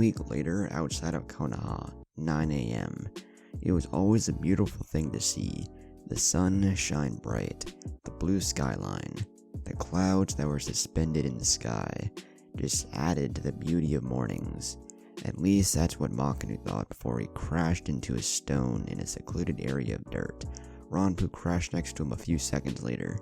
week later, outside of Konoha, 9 a.m. It was always a beautiful thing to see. The sun shine bright, the blue skyline, the clouds that were suspended in the sky just added to the beauty of mornings. At least that's what Makinu thought before he crashed into a stone in a secluded area of dirt. Ranpu crashed next to him a few seconds later.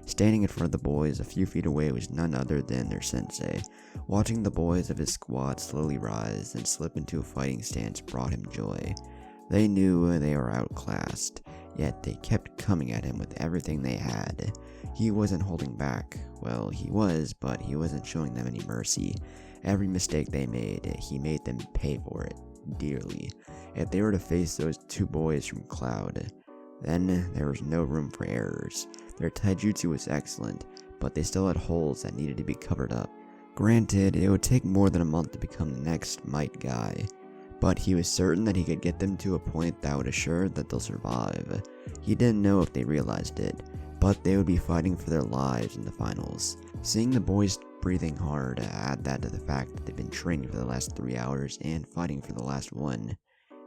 Standing in front of the boys a few feet away was none other than their sensei. Watching the boys of his squad slowly rise and slip into a fighting stance brought him joy. They knew they were outclassed, yet they kept coming at him with everything they had. He wasn't holding back. Well, he was, but he wasn't showing them any mercy. Every mistake they made, he made them pay for it, dearly. If they were to face those two boys from Cloud, then there was no room for errors. Their taijutsu was excellent, but they still had holes that needed to be covered up. Granted, it would take more than a month to become the next Might guy, but he was certain that he could get them to a point that would assure that they'll survive. He didn't know if they realized it, but they would be fighting for their lives in the finals. Seeing the boys breathing hard, add that to the fact that they've been training for the last 3 hours and fighting for the last one,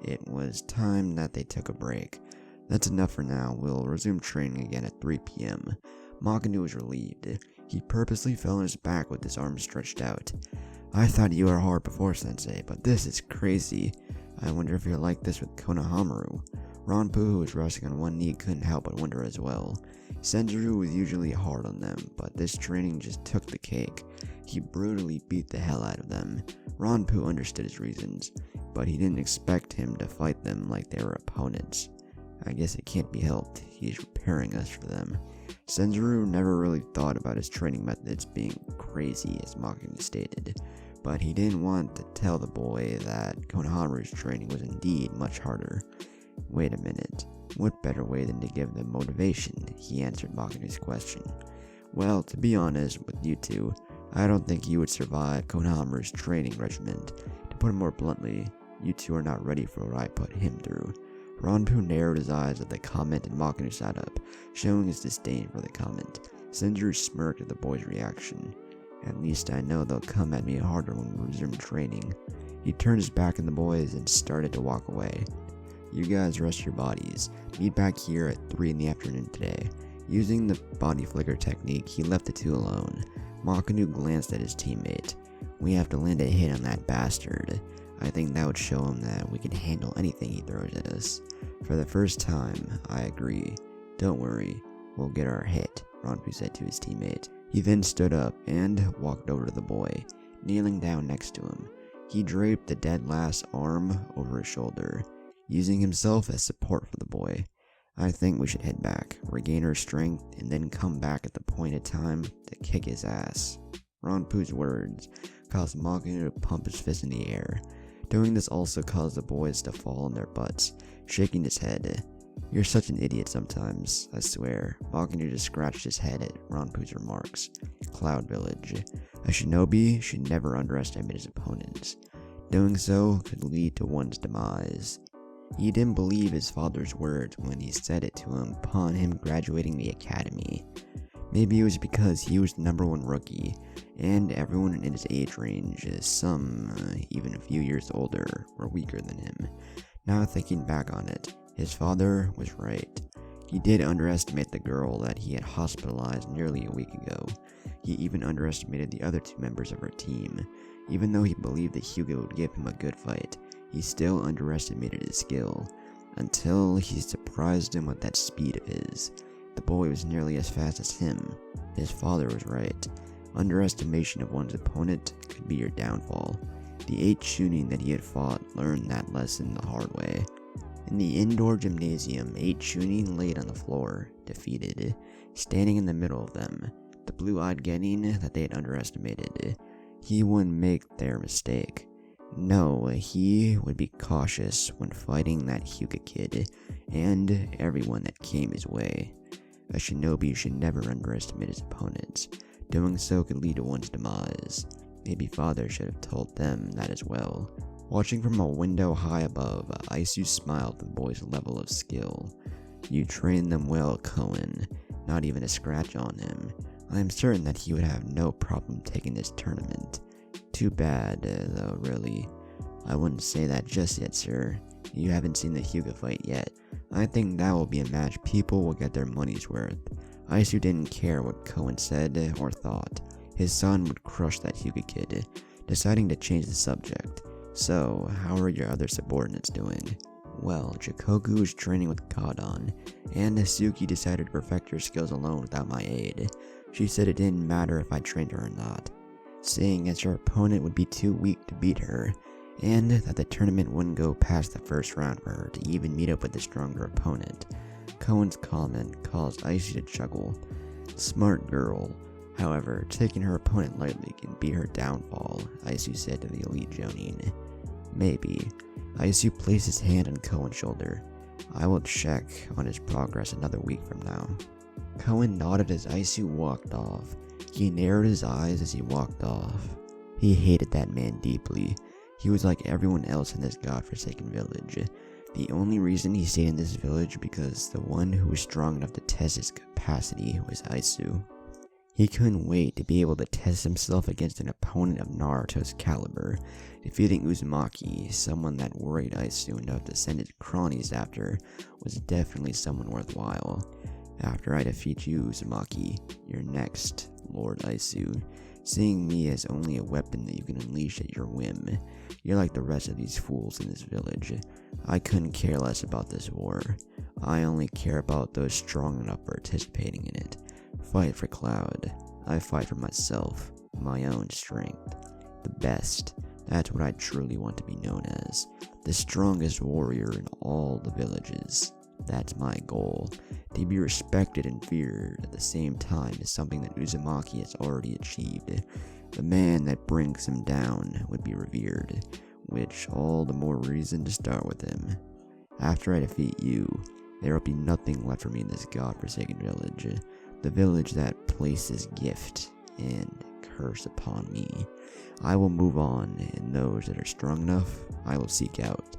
it was time that they took a break. That's enough for now. We'll resume training again at 3 p.m. Makinu was relieved. He purposely fell on his back with his arms stretched out. I thought you were hard before, Sensei, but this is crazy. I wonder if you're like this with Konohamaru. Ranpu, who was resting on one knee, couldn't help but wonder as well. Senjuro was usually hard on them, but this training just took the cake. He brutally beat the hell out of them. Ranpu understood his reasons, but he didn't expect him to fight them like they were opponents. I guess it can't be helped. He's preparing us for them. Senjuro never really thought about his training methods being crazy, as Makinu stated, but he didn't want to tell the boy that Konohamaru's training was indeed much harder. Wait a minute, what better way than to give them motivation? He answered Makinu's question. Well, to be honest with you two, I don't think you would survive Konohamaru's training regimen. To put it more bluntly, you two are not ready for what I put him through. Ranpu narrowed his eyes at the comment and Makinu sat up, showing his disdain for the comment. Senjuro smirked at the boy's reaction. At least I know they'll come at me harder when we resume training. He turned his back on the boys and started to walk away. You guys rest your bodies. Meet back here at 3 in the afternoon today. Using the body flicker technique, he left the two alone. Makinu glanced at his teammate. We have to land a hit on that bastard. I think that would show him that we can handle anything he throws at us. For the first time, I agree. Don't worry, we'll get our hit, Ranpu said to his teammate. He then stood up and walked over to the boy, kneeling down next to him. He draped the dead last's arm over his shoulder, using himself as support for the boy. I think we should head back, regain our strength, and then come back at the appointed time to kick his ass. Ranpu's words caused Makinu to pump his fist in the air. Doing this also caused the boys to fall on their butts, shaking his head. You're such an idiot sometimes, I swear. Makinu just scratched his head at Ranpu's remarks. Cloud Village. A shinobi should never underestimate his opponents. Doing so could lead to one's demise. He didn't believe his father's words when he said it to him upon him graduating the academy. Maybe it was because he was the #1 rookie, and everyone in his age range, some even a few years older, were weaker than him. Now thinking back on it, his father was right. He did underestimate the girl that he had hospitalized nearly a week ago. He even underestimated the other 2 members of her team. Even though he believed that Hugo would give him a good fight, he still underestimated his skill, until he surprised him with that speed of his. The boy was nearly as fast as him. His father was right. Underestimation of one's opponent could be your downfall. The 8 Chunin that he had fought learned that lesson the hard way. In the indoor gymnasium, 8 Chunin laid on the floor, defeated. Standing in the middle of them, the blue-eyed genin that they had underestimated. He wouldn't make their mistake. No, he would be cautious when fighting that Hyuga kid, and everyone that came his way. A shinobi should never underestimate his opponents. Doing so could lead to one's demise. Maybe father should have told them that as well. Watching from a window high above, Aisu smiled at the boy's level of skill. You trained them well, Cohen. Not even a scratch on him. I am certain that he would have no problem taking this tournament. Too bad, though, really. I wouldn't say that just yet, sir. You haven't seen the Hyuga fight yet. I think that will be a match people will get their money's worth. Aisu didn't care what Koen said or thought. His son would crush that Hyuga kid, deciding to change the subject. So, how are your other subordinates doing? Well, Chikoku is training with Kadon, and Suki decided to perfect her skills alone without my aid. She said it didn't matter if I trained her or not, seeing as her opponent would be too weak to beat her, and that the tournament wouldn't go past the first round for her to even meet up with a stronger opponent. Koen's comment caused Icy to chuckle. Smart girl. However, taking her opponent lightly can be her downfall, Aisu said to the elite Jonin. Maybe. Aisu placed his hand on Koen's shoulder. I will check on his progress another week from now. Koen nodded as Aisu walked off. He narrowed his eyes as he walked off. He hated that man deeply. He was like everyone else in this godforsaken village. The only reason he stayed in this village because the one who was strong enough to test his capacity was Aisu. He couldn't wait to be able to test himself against an opponent of Naruto's caliber. Defeating Uzumaki, someone that worried Aisu enough to send his cronies after, was definitely someone worthwhile. After I defeat you, Uzumaki, you're next, Lord Aisu. Seeing me as only a weapon that you can unleash at your whim. You're like the rest of these fools in this village. I couldn't care less about this war. I only care about those strong enough participating in it. Fight for Cloud. I fight for myself, my own strength. The best. That's what I truly want to be known as. The strongest warrior in all the villages. That's my goal. To be respected and feared at the same time is something that Uzumaki has already achieved. The man that brings him down would be revered, which all the more reason to start with him. After I defeat you, there will be nothing left for me in this godforsaken village. The village that places gift and curse upon me. I will move on, and those that are strong enough, I will seek out.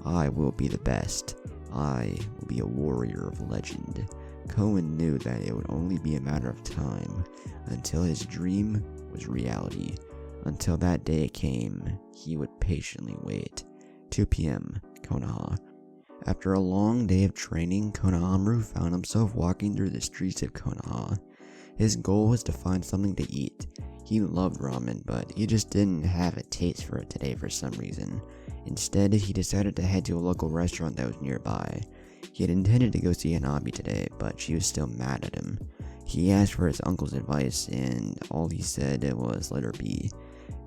I will be the best. I will be a warrior of legend. Koen knew that it would only be a matter of time until his dream was reality. Until that day came, he would patiently wait. 2 p.m., Konoha. After a long day of training, Konohamaru found himself walking through the streets of Konoha. His goal was to find something to eat. He loved ramen, but he just didn't have a taste for it today for some reason. Instead, he decided to head to a local restaurant that was nearby. He had intended to go see Hanabi today, but she was still mad at him. He asked for his uncle's advice, and all he said was let her be.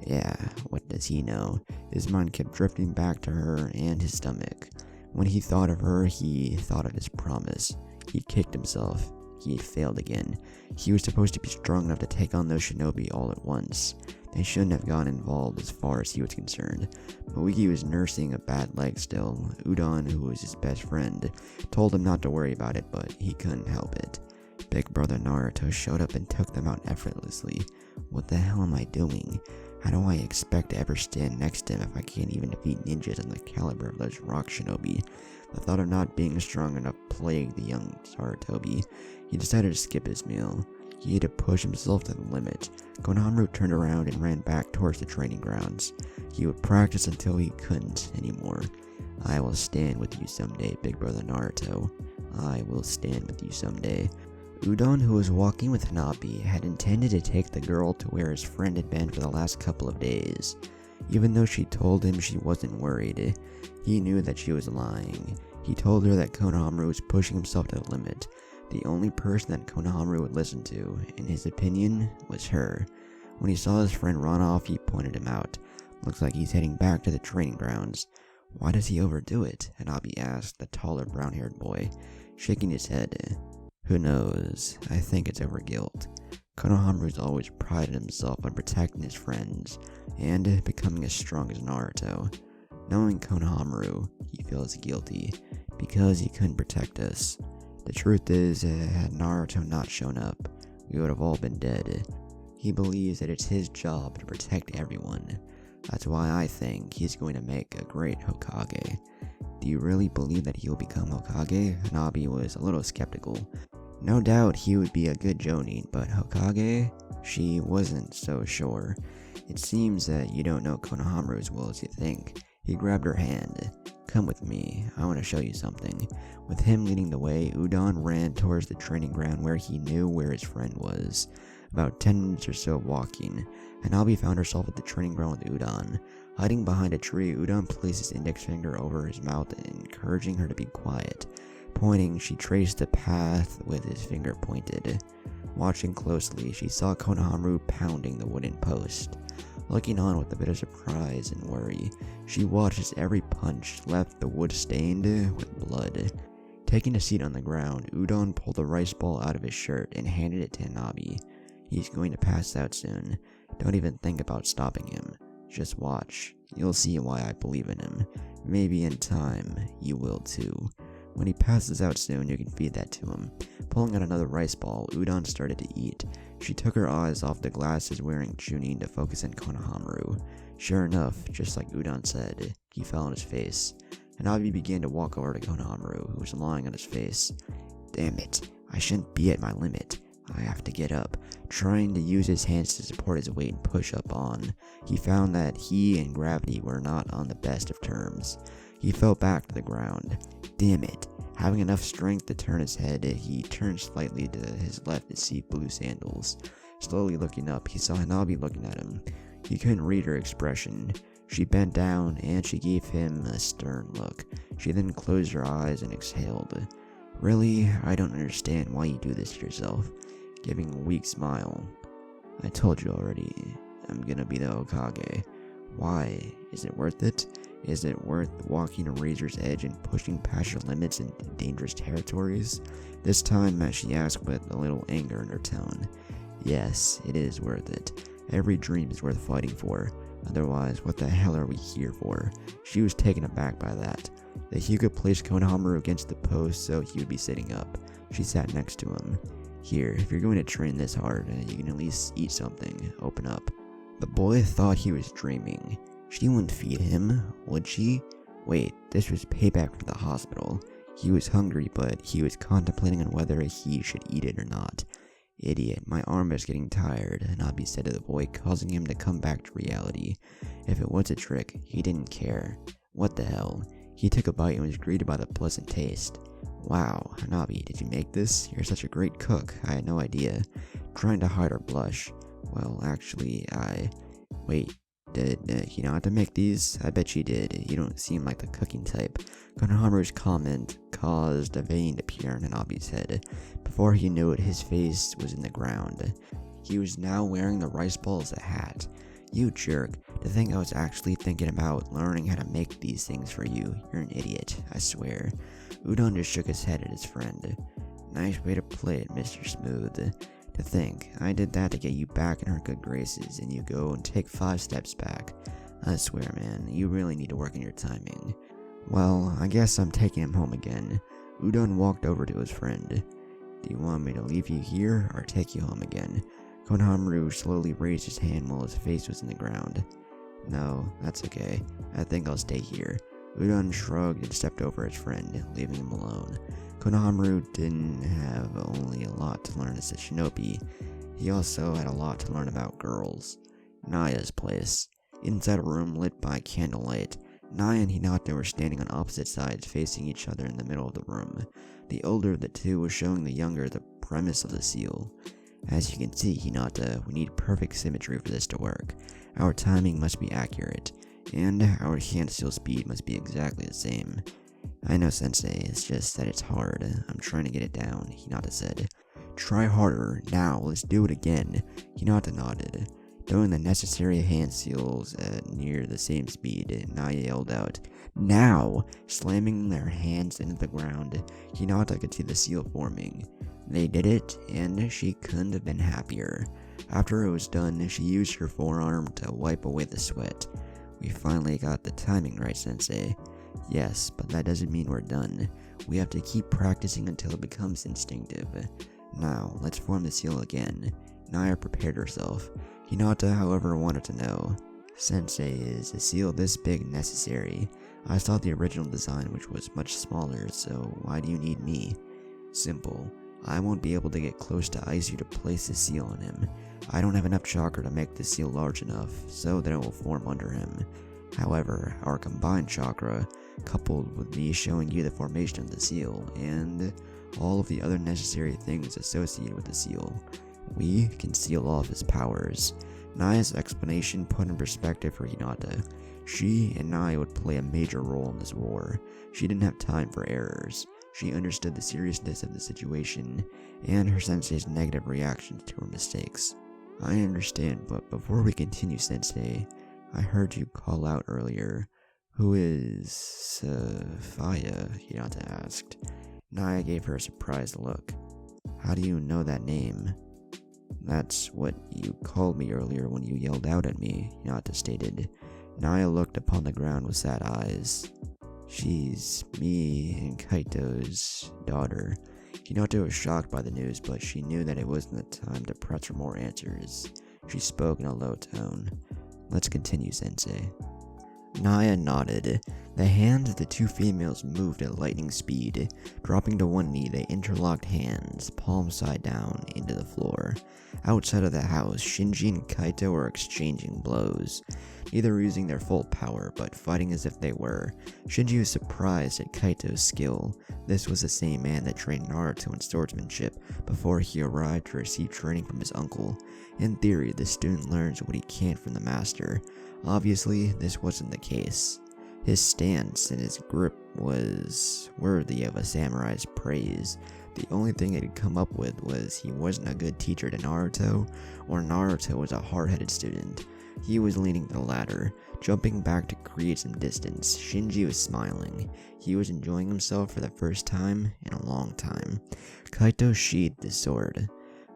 Yeah, what does he know? His mind kept drifting back to her and his stomach. When he thought of her, he thought of his promise. He kicked himself. He had failed again. He was supposed to be strong enough to take on those shinobi all at once. They shouldn't have gotten involved as far as he was concerned. Moiki was nursing a bad leg still. Udon, who was his best friend, told him not to worry about it, but he couldn't help it. Big brother Naruto showed up and took them out effortlessly. What the hell am I doing? How do I expect to ever stand next to him if I can't even defeat ninjas on the caliber of those rock shinobi? The thought of not being strong enough plagued the young Sarutobi. He decided to skip his meal. He had to push himself to the limit. Konohamaru turned around and ran back towards the training grounds. He would practice until he couldn't anymore. I will stand with you someday, big brother Naruto. I will stand with you someday. Udon, who was walking with Hanabi, had intended to take the girl to where his friend had been for the last couple of days. Even though she told him she wasn't worried, he knew that she was lying. He told her that Konohamaru was pushing himself to the limit. The only person that Konohamaru would listen to, in his opinion, was her. When he saw his friend run off, he pointed him out. Looks like he's heading back to the training grounds. Why does he overdo it? Hanabi asked the taller brown-haired boy, shaking his head. Who knows? I think it's over guilt. Konohamaru's always prided himself on protecting his friends, and becoming as strong as Naruto. Knowing Konohamaru, he feels guilty, because he couldn't protect us. The truth is, had Naruto not shown up, we would have all been dead. He believes that it's his job to protect everyone. That's why I think he's going to make a great Hokage. Do you really believe that he'll become Hokage? Hanabi was a little skeptical. No doubt he would be a good Jonin, but Hokage? She wasn't so sure. It seems that you don't know Konohamaru as well as you think. He grabbed her hand. "Come with me, I want to show you something." With him leading the way, Udon ran towards the training ground where he knew where his friend was. About 10 minutes or so of walking, Hanabi found herself at the training ground with Udon. Hiding behind a tree, Udon placed his index finger over his mouth, encouraging her to be quiet. Pointing, she traced the path with his finger pointed. Watching closely, she saw Konohamaru pounding the wooden post. Looking on with a bit of surprise and worry, she watched as every punch left the wood stained with blood. Taking a seat on the ground, Udon pulled a rice ball out of his shirt and handed it to Hanabi. "He's going to pass out soon. Don't even think about stopping him. Just watch. You'll see why I believe in him. Maybe in time, you will too. When he passes out soon, you can feed that to him." Pulling out another rice ball, Udon started to eat. She took her eyes off the glasses wearing Chunin to focus on Konohamaru. Sure enough, just like Udon said, he fell on his face. Hanabi began to walk over to Konohamaru, who was lying on his face. "Damn it, I shouldn't be at my limit. I have to get up." Trying to use his hands to support his weight and push up on, he found that he and gravity were not on the best of terms. He fell back to the ground. Damn it. Having enough strength to turn his head, he turned slightly to his left to see blue sandals. Slowly looking up, he saw Hanabi looking at him. He couldn't read her expression. She bent down and she gave him a stern look. She then closed her eyes and exhaled. "Really? I don't understand why you do this to yourself." Giving a weak smile. "I told you already. I'm gonna be the Hokage. Why? Is it worth it? Is it worth walking a razor's edge and pushing past your limits into dangerous territories?" This time she asked with a little anger in her tone. "Yes, it is worth it. Every dream is worth fighting for. Otherwise, what the hell are we here for?" She was taken aback by that. The Hyuga placed Konohamaru against the post so he would be sitting up. She sat next to him. "Here, if you're going to train this hard, you can at least eat something. Open up." The boy thought he was dreaming. She wouldn't feed him, would she? Wait, this was payback for the hospital. He was hungry, but he was contemplating on whether he should eat it or not. "Idiot, my arm is getting tired," Hanabi said to the boy, causing him to come back to reality. If it was a trick, he didn't care. What the hell? He took a bite and was greeted by the pleasant taste. "Wow, Hanabi, did you make this? You're such a great cook. I had no idea." Trying to hide her blush. "Well, actually, Wait, did Hinata make these? I bet she did. You don't seem like the cooking type." Konohamaru's comment caused a vein to appear in Hanabi's head. Before he knew it, his face was in the ground. He was now wearing the rice ball as a hat. "You jerk. To think I was actually thinking about learning how to make these things for you. You're an idiot, I swear." Udon just shook his head at his friend. "Nice way to play it, Mr. Smooth. To think, I did that to get you back in her good graces, and you go and take 5 steps back. I swear, man, you really need to work on your timing." "Well, I guess I'm taking him home again." Udon walked over to his friend. "Do you want me to leave you here, or take you home again?" Konohamaru slowly raised his hand while his face was in the ground. "No, that's okay. I think I'll stay here." Udon shrugged and stepped over his friend, leaving him alone. Konohamaru didn't have only a lot to learn as a shinobi. He also had a lot to learn about girls. Naya's place. Inside a room lit by candlelight, Naya and Hinata were standing on opposite sides facing each other in the middle of the room. The older of the two was showing the younger the premise of the seal. "As you can see, Hinata, we need perfect symmetry for this to work. Our timing must be accurate, and our hand seal speed must be exactly the same." "I know, Sensei, it's just that it's hard. I'm trying to get it down," Hinata said. "Try harder. Now, let's do it again." Hinata nodded. Doing the necessary hand seals at near the same speed, Naya yelled out, "Now!" Slamming their hands into the ground, Hinata could see the seal forming. They did it, and she couldn't have been happier. After it was done, she used her forearm to wipe away the sweat. "We finally got the timing right, Sensei." "Yes, but that doesn't mean we're done. We have to keep practicing until it becomes instinctive. Now, let's form the seal again." Naya prepared herself. Hinata, however, wanted to know, "Sensei, is a seal this big necessary? I saw the original design, which was much smaller, so why do you need me?" "Simple. I won't be able to get close to Aizu to place the seal on him. I don't have enough chakra to make the seal large enough, so that it will form under him. However, our combined chakra, coupled with me showing you the formation of the seal, and all of the other necessary things associated with the seal, we can seal off his powers. Naya's explanation put in perspective for Hinata. She and Naya would play a major role in this war. She didn't have time for errors. She understood the seriousness of the situation and her sensei's negative reactions to her mistakes. I understand, but before we continue, Sensei, I heard you call out earlier. Who is Sophia? Hinata asked. Naya gave her a surprised look. How do you know that name? That's what you called me earlier when you yelled out at me, Hinata stated. Naya looked upon the ground with sad eyes. She's me and Kaito's daughter. Hinata was shocked by the news, but she knew that it wasn't the time to press for more answers. She spoke in a low tone. Let's continue, Sensei. Naya nodded. The hands of the two females moved at lightning speed. Dropping to one knee, they interlocked hands, palm side down, into the floor. Outside of the house, Shinji and Kaito were exchanging blows. Neither were using their full power, but fighting as if they were. Shinji was surprised at Kaito's skill. This was the same man that trained Naruto in swordsmanship before he arrived to receive training from his uncle. In theory, the student learns what he can from the master. Obviously, this wasn't the case. His stance and his grip was worthy of a samurai's praise. The only thing it could come up with was he wasn't a good teacher to Naruto, or Naruto was a hard-headed student. He was leaning to the latter, jumping back to create some distance. Shinji was smiling. He was enjoying himself for the first time in a long time. Kaito sheathed his sword.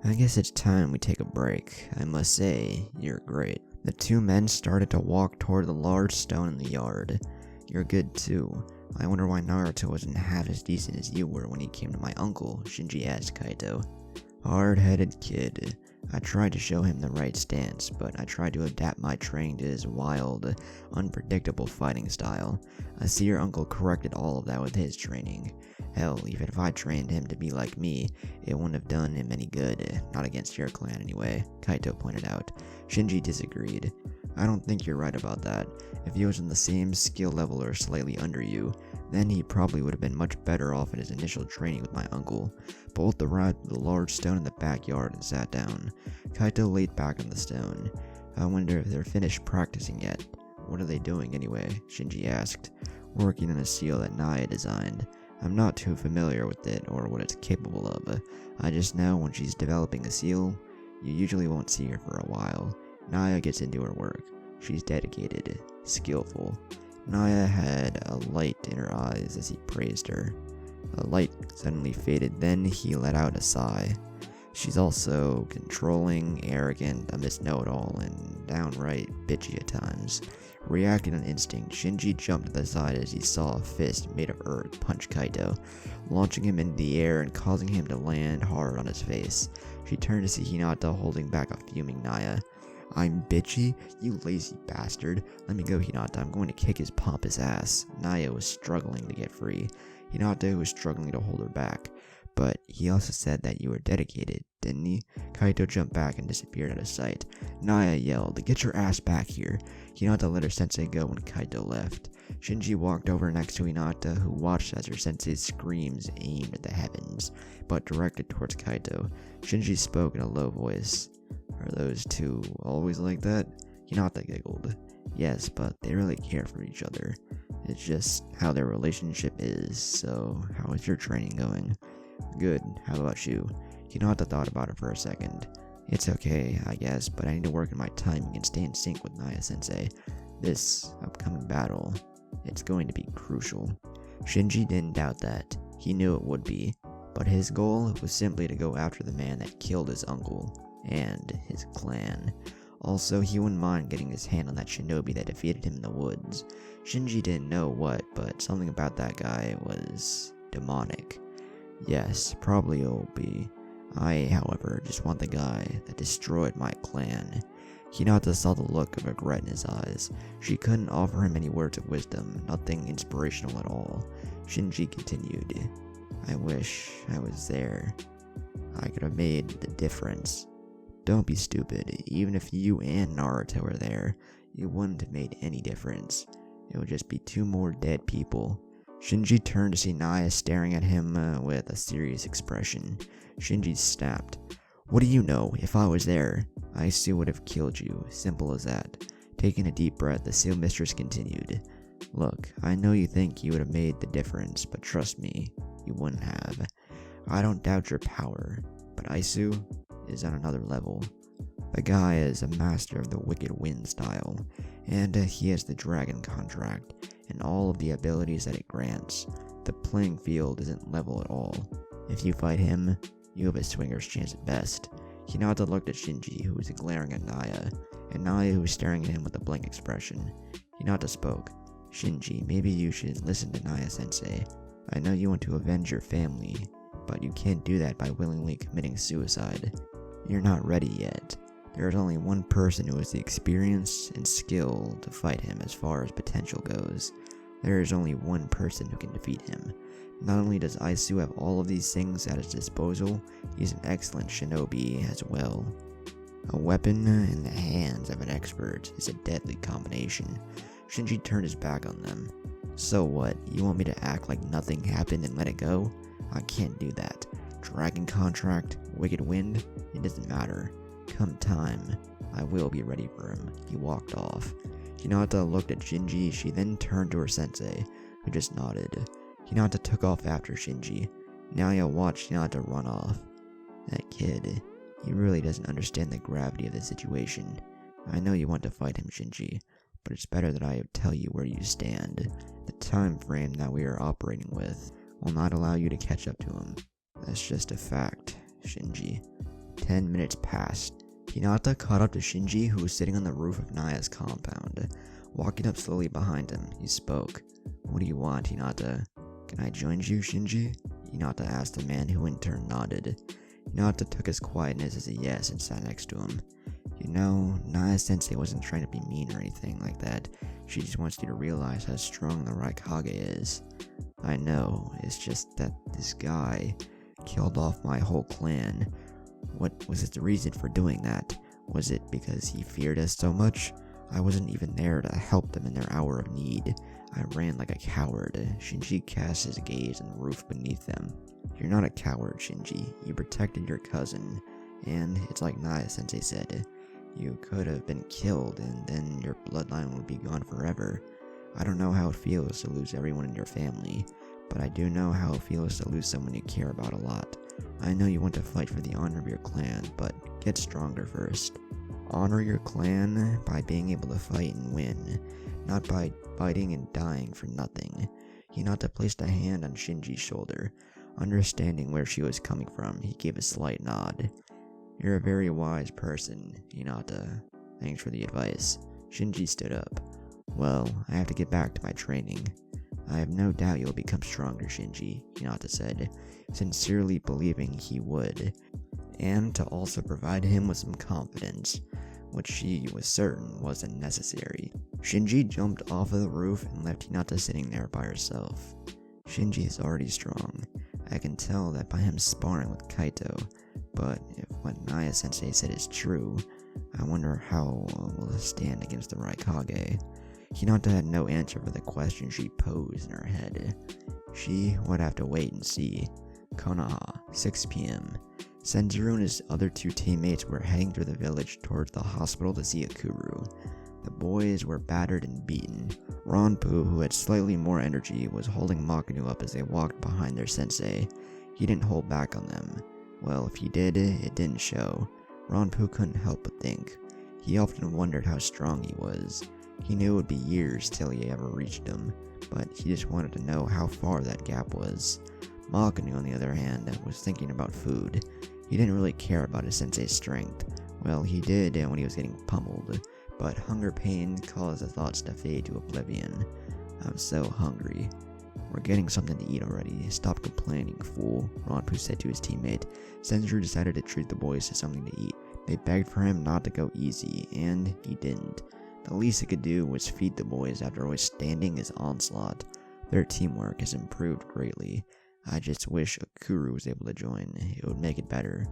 I guess it's time we take a break. I must say, you're great. The two men started to walk toward the large stone in the yard. You're good too. I wonder why Naruto wasn't half as decent as you were when he came to my uncle, Shinji asked Kaito. Hard-headed kid. I tried to show him the right stance, but I tried to adapt my training to his wild, unpredictable fighting style. I see your uncle corrected all of that with his training. Hell, even if I trained him to be like me, it wouldn't have done him any good, not against your clan anyway, Kaito pointed out. Shinji disagreed. I don't think you're right about that. If he was on the same skill level or slightly under you, then he probably would have been much better off in his initial training with my uncle. Both arrived with a large stone in the backyard and sat down. Kaito laid back on the stone. I wonder if they're finished practicing yet. What are they doing anyway? Shinji asked. Working on a seal that Naya designed. I'm not too familiar with it or what it's capable of. I just know when she's developing a seal, you usually won't see her for a while. Naya gets into her work. She's dedicated, skillful. Naya had a light in her eyes as he praised her. The light suddenly faded, then he let out a sigh. She's also controlling, arrogant, a Miss Know-It-All, and downright bitchy at times. Reacting on instinct, Shinji jumped to the side as he saw a fist made of earth punch Kaito, launching him into the air and causing him to land hard on his face. She turned to see Hinata holding back a fuming Naya. I'm bitchy? You lazy bastard. Let me go, Hinata. I'm going to kick his pompous ass. Naya was struggling to get free. Hinata was struggling to hold her back. But he also said that you were dedicated, didn't he? Kaito jumped back and disappeared out of sight. Naya yelled, get your ass back here. Hinata let her sensei go when Kaito left. Shinji walked over next to Hinata, who watched as her sensei's screams aimed at the heavens, but directed towards Kaito. Shinji spoke in a low voice. Are those two always like that? Hinata giggled. Yes, but they really care for each other. It's just how their relationship is, so how is your training going? Good, how about you? Hinata thought about it for a second. It's okay, I guess, but I need to work on my timing and stay in sync with Naya-sensei. This upcoming battle, it's going to be crucial. Shinji didn't doubt that. He knew it would be. But his goal was simply to go after the man that killed his uncle and his clan. Also, he wouldn't mind getting his hand on that shinobi that defeated him in the woods. Shinji didn't know what, but something about that guy was demonic. Yes, probably it'll be. I, however, just want the guy that destroyed my clan. Hinata saw the look of regret in his eyes. She couldn't offer him any words of wisdom, nothing inspirational at all. Shinji continued. I wish I was there. I could have made the difference. Don't be stupid. Even if you and Naruto were there, it wouldn't have made any difference. It would just be 2 more dead people. Shinji turned to see Naya staring at him with a serious expression. Shinji snapped. What do you know? If I was there, I still would have killed you. Simple as that. Taking a deep breath, the seal mistress continued. Look, I know you think you would have made the difference, but trust me, you wouldn't have. I don't doubt your power, but Aisu is on another level. The guy is a master of the Wicked Wind style, and he has the Dragon contract, and all of the abilities that it grants. The playing field isn't level at all. If you fight him, you have a swinger's chance at best. Hinata looked at Shinji, who was glaring at Naya, and Naya, who was staring at him with a blank expression. Hinata spoke. Shinji, maybe you should listen to Naya-sensei. I know you want to avenge your family, but you can't do that by willingly committing suicide. You're not ready yet. There is only one person who has the experience and skill to fight him as far as potential goes. There is only one person who can defeat him. Not only does Aisu have all of these things at his disposal, he's an excellent shinobi as well. A weapon in the hands of an expert is a deadly combination. Shinji turned his back on them. So what, you want me to act like nothing happened and let it go? I can't do that. Dragon contract, Wicked Wind, it doesn't matter. Come time, I will be ready for him. He walked off. Hinata looked at Shinji, she then turned to her sensei, who just nodded. Hinata took off after Shinji. Naya watched Hinata run off. That kid, he really doesn't understand the gravity of the situation. I know you want to fight him, Shinji, but it's better that I tell you where you stand. The time frame that we are operating with will not allow you to catch up to him. That's just a fact, Shinji. 10 minutes passed. Hinata caught up to Shinji, who was sitting on the roof of Naya's compound. Walking up slowly behind him, he spoke. What do you want, Hinata? Can I join you, Shinji? Hinata asked the man, who in turn nodded. Hinata took his quietness as a yes and sat next to him. You know, Naya-sensei wasn't trying to be mean or anything like that. She just wants you to realize how strong the Raikage is. I know, it's just that this guy killed off my whole clan. What was his reason for doing that? Was it because he feared us so much? I wasn't even there to help them in their hour of need. I ran like a coward. Shinji cast his gaze on the roof beneath them. You're not a coward, Shinji. You protected your cousin. And it's like Naya-sensei said, you could have been killed and then your bloodline would be gone forever. I don't know how it feels to lose everyone in your family, but I do know how it feels to lose someone you care about a lot. I know you want to fight for the honor of your clan, but get stronger first. Honor your clan by being able to fight and win, not by fighting and dying for nothing. Hinata placed a hand on Shinji's shoulder. Understanding where she was coming from, he gave a slight nod. You're a very wise person, Hinata. Thanks for the advice. Shinji stood up. Well, I have to get back to my training. I have no doubt you'll become stronger, Shinji, Hinata said, sincerely believing he would, and to also provide him with some confidence, which she was certain wasn't necessary. Shinji jumped off of the roof and left Hinata sitting there by herself. Shinji is already strong. I can tell that by him sparring with Kaito, but if what Naya-sensei said is true, I wonder how will it stand against the Raikage. Hinata had no answer for the question she posed in her head. She would have to wait and see. Konoha, 6 p.m. Senzuru and his other 2 teammates were heading through the village towards the hospital to see Akuru. The boys were battered and beaten. Ronpu, who had slightly more energy, was holding Makinu up as they walked behind their sensei. He didn't hold back on them. Well, if he did, it didn't show. Ronpu couldn't help but think. He often wondered how strong he was. He knew it would be years till he ever reached him, but he just wanted to know how far that gap was. Makinu, on the other hand, was thinking about food. He didn't really care about his sensei's strength. Well, he did when he was getting pummeled, but hunger pain caused the thoughts to fade to oblivion. I'm so hungry. We're getting something to eat already. Stop complaining, fool, Ronpu said to his teammate. Senzuru decided to treat the boys to something to eat. They begged for him not to go easy, and he didn't. The least he could do was feed the boys after withstanding his onslaught. Their teamwork has improved greatly. I just wish Akuru was able to join. It would make it better.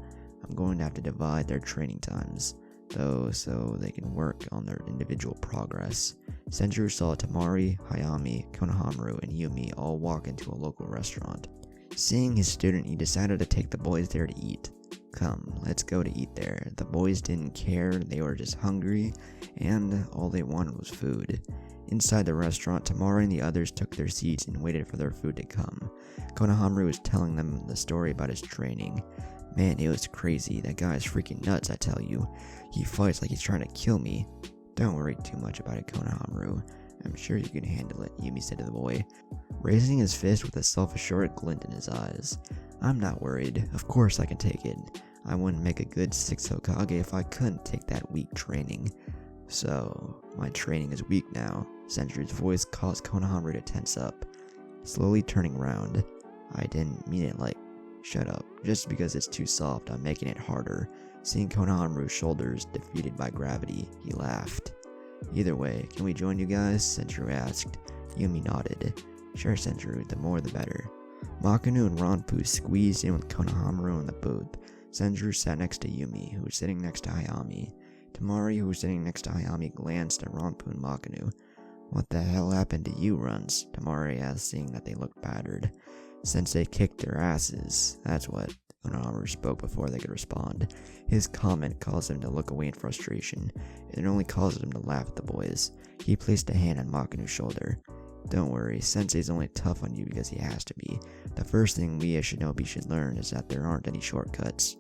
I'm going to have to divide their training times. though, so they can work on their individual progress. Senju saw Tamari, Hayami, Konohamaru, and Yumi all walk into a local restaurant. Seeing his student, he decided to take the boys there to eat. Come, let's go to eat there. The boys didn't care, they were just hungry, and all they wanted was food. Inside the restaurant, Tamari and the others took their seats and waited for their food to come. Konohamaru was telling them the story about his training. Man, it was crazy. That guy is freaking nuts, I tell you. He fights like he's trying to kill me. Don't worry too much about it, Konohamaru. I'm sure you can handle it, Yumi said to the boy, raising his fist with a self-assured glint in his eyes. I'm not worried. Of course I can take it. I wouldn't make a good 6th Hokage if I couldn't take that weak training. So, my training is weak now. Senju's voice caused Konohamaru to tense up. Slowly turning round. I didn't mean it like, shut up. Just because it's too soft, I'm making it harder. Seeing Konohamaru's shoulders defeated by gravity, he laughed. Either way, can we join you guys? Senju asked. Yumi nodded. Sure, Senju, the more the better. Makinu and Ranpu squeezed in with Konohamaru in the booth. Senju sat next to Yumi, who was sitting next to Hayami. Tamari, who was sitting next to Hayami, glanced at Ranpu and Makinu. What the hell happened to you, Runs? Tamari asked, seeing that they looked battered. Sensei kicked their asses. That's what. Konohamaru spoke before they could respond. His comment caused him to look away in frustration. It only caused him to laugh at the boys. He placed a hand on Makinu's shoulder. Don't worry, Sensei's only tough on you because he has to be. The first thing we as shinobi should learn is that there aren't any shortcuts.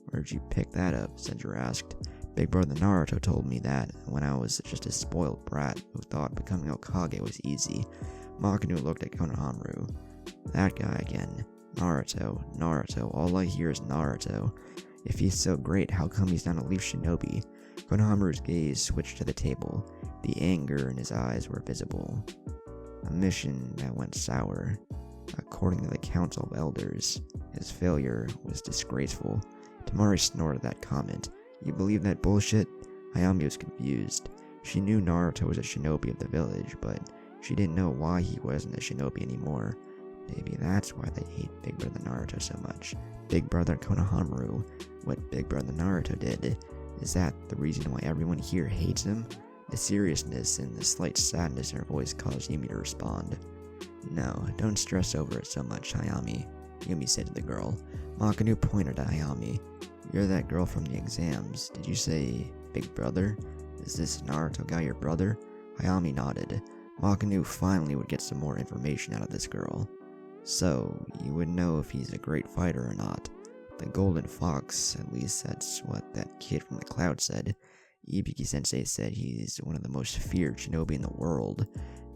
Where'd you pick that up? Senju asked. Big brother Naruto told me that when I was just a spoiled brat who thought becoming Hokage was easy. Makinu looked at Konohamaru. That guy again. Naruto, all I hear is Naruto. If he's so great, how come he's not a leaf shinobi? Konohamaru's gaze switched to the table. The anger in his eyes were visible. A mission that went sour. According to the Council of Elders, his failure was disgraceful. Tamari snorted that comment. You believe that bullshit? Hayami was confused. She knew Naruto was a shinobi of the village, but she didn't know why he wasn't a shinobi anymore. Maybe that's why they hate Big Brother Naruto so much. Big Brother Konohamaru. What Big Brother Naruto did. Is that the reason why everyone here hates him? The seriousness and the slight sadness in her voice caused Yumi to respond. No, don't stress over it so much, Hayami, Yumi said to the girl. Makinu pointed at Hayami. You're that girl from the exams. Did you say Big Brother? Is this Naruto guy your brother? Hayami nodded. Makinu finally would get some more information out of this girl. So, you would know if he's a great fighter or not. The Golden Fox, at least that's what that kid from the cloud said. Ibiki-sensei said he's one of the most feared shinobi in the world.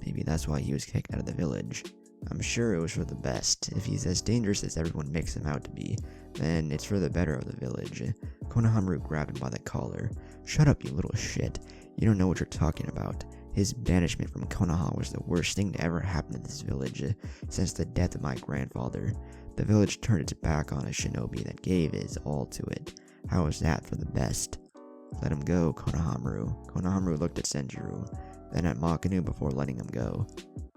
Maybe that's why he was kicked out of the village. I'm sure it was for the best. If he's as dangerous as everyone makes him out to be, then it's for the better of the village. Konohamaru grabbed him by the collar. Shut up, you little shit. You don't know what you're talking about. His banishment from Konoha was the worst thing to ever happen to this village since the death of my grandfather. The village turned its back on a shinobi that gave his all to it. How was that for the best? Let him go, Konohamaru. Konohamaru looked at Senju, then at Makinu before letting him go.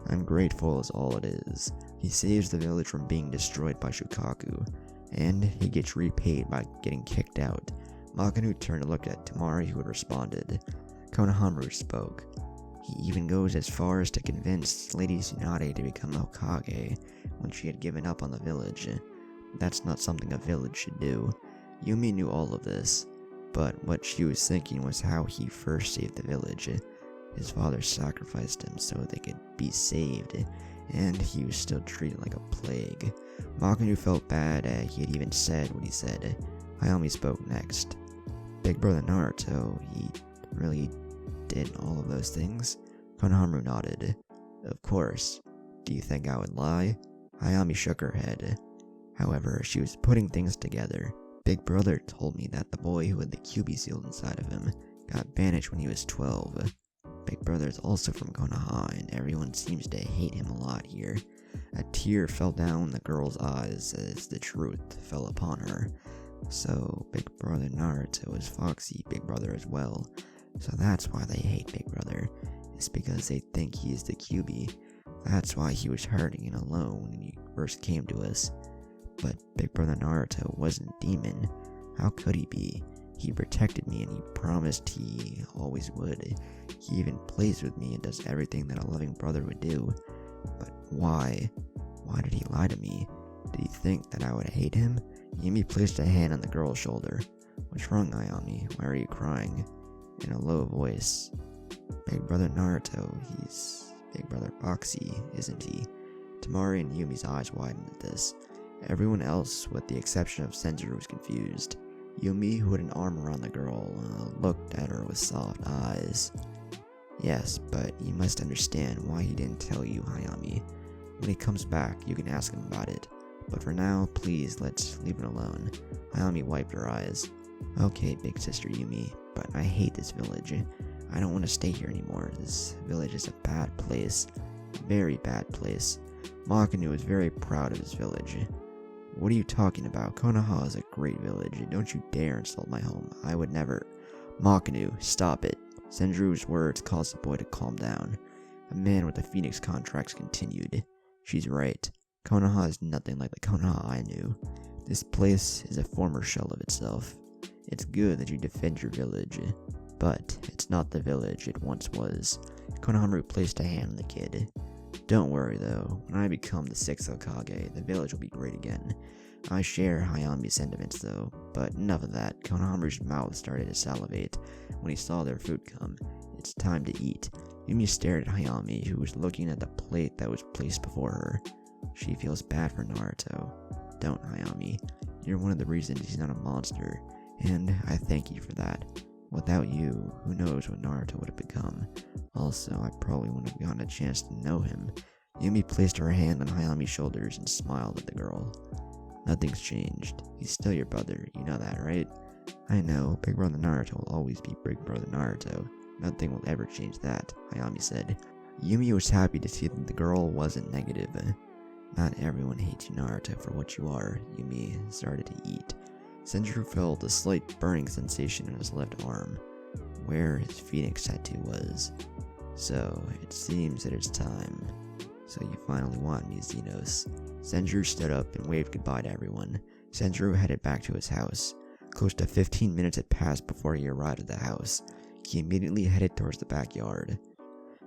Ungrateful is all it is. He saves the village from being destroyed by Shukaku, and he gets repaid by getting kicked out. Makinu turned to look at Tamari, who had responded. Konohamaru spoke. He even goes as far as to convince Lady Tsunade to become Hokage when she had given up on the village. That's not something a village should do. Yumi knew all of this, but what she was thinking was how he first saved the village. His father sacrificed him so they could be saved, and he was still treated like a plague. Makinu felt bad he had even said what he said. Hayami spoke next. Big brother Naruto, he really did all of those things? Konohamaru nodded. Of course. Do you think I would lie? Hayami shook her head. However, she was putting things together. Big brother told me that the boy who had the QB sealed inside of him got banished when he was 12. Big brother is also from Konoha, and everyone seems to hate him a lot here. A tear fell down the girl's eyes as the truth fell upon her. So, Big brother Naruto is Foxy Big brother as well. So that's why they hate Big brother. It's because they think he is the QB. That's why he was hurting and alone when he first came to us. But Big brother Naruto wasn't demon. How could he be? He protected me and he promised he always would. He even plays with me and does everything that a loving brother would do. But why? Why did he lie to me? Did he think that I would hate him? Yumi placed a hand on the girl's shoulder. What's wrong, Ayami? Why are you crying? In a low voice. Big brother Naruto, he's big brother Boxy, isn't he? Tamari and Yumi's eyes widened at this. Everyone else, with the exception of Senjuro, was confused. Yumi, who had an arm around the girl, looked at her with soft eyes. Yes, but you must understand why he didn't tell you, Hayami. When he comes back, you can ask him about it. But for now, please, let's leave it alone. Hayami wiped her eyes. Okay, big sister Yumi, but I hate this village. I don't want to stay here anymore. This village is a bad place. Very bad place. Makinu is very proud of his village. What are you talking about? Konoha is a great village. Don't you dare insult my home. I would never. Makinu, stop it. Senjuru's words caused the boy to calm down. A man with the Phoenix contracts continued. She's right. Konoha is nothing like the Konoha I knew. This place is a former shell of itself. It's good that you defend your village, but it's not the village it once was. Konohamaru placed a hand on the kid. Don't worry though, when I become the 6th Hokage, the village will be great again. I share Hayami's sentiments though, but enough of that. Konohamaru's mouth started to salivate when he saw their food come. It's time to eat. Yumi stared at Hayami, who was looking at the plate that was placed before her. She feels bad for Naruto. Don't, Hayami. You're one of the reasons he's not a monster, and I thank you for that. Without you, who knows what Naruto would have become. Also, I probably wouldn't have gotten a chance to know him. Yumi placed her hand on Hayami's shoulders and smiled at the girl. Nothing's changed. He's still your brother, you know that, right? I know, Big Brother Naruto will always be Big Brother Naruto. Nothing will ever change that, Hayami said. Yumi was happy to see that the girl wasn't negative. Not everyone hates you, Naruto, for what you are. Yumi started to eat. Senjuro felt a slight burning sensation in his left arm, where his phoenix tattoo was. So, it seems that it's time. So you finally want me, Xenos. Senjuro stood up and waved goodbye to everyone. Senjuro headed back to his house. Close to 15 minutes had passed before he arrived at the house. He immediately headed towards the backyard.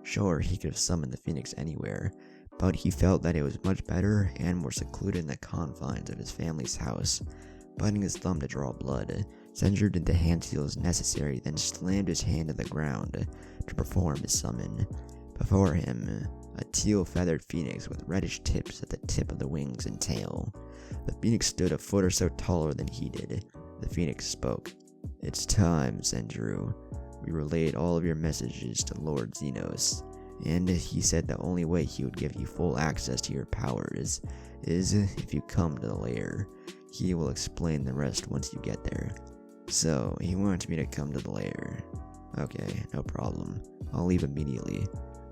Sure, he could have summoned the phoenix anywhere, but he felt that it was much better and more secluded in the confines of his family's house. Biting his thumb to draw blood, Senjuro did the hand seals necessary, then slammed his hand to the ground to perform his summon. Before him, a teal feathered phoenix with reddish tips at the tip of the wings and tail. The phoenix stood a foot or so taller than he did. The phoenix spoke. It's time, Senjuro. We relayed all of your messages to Lord Xenos, and he said the only way he would give you full access to your powers is if you come to the lair. He will explain the rest once you get there. So, he wanted me to come to the lair. Okay, no problem. I'll leave immediately.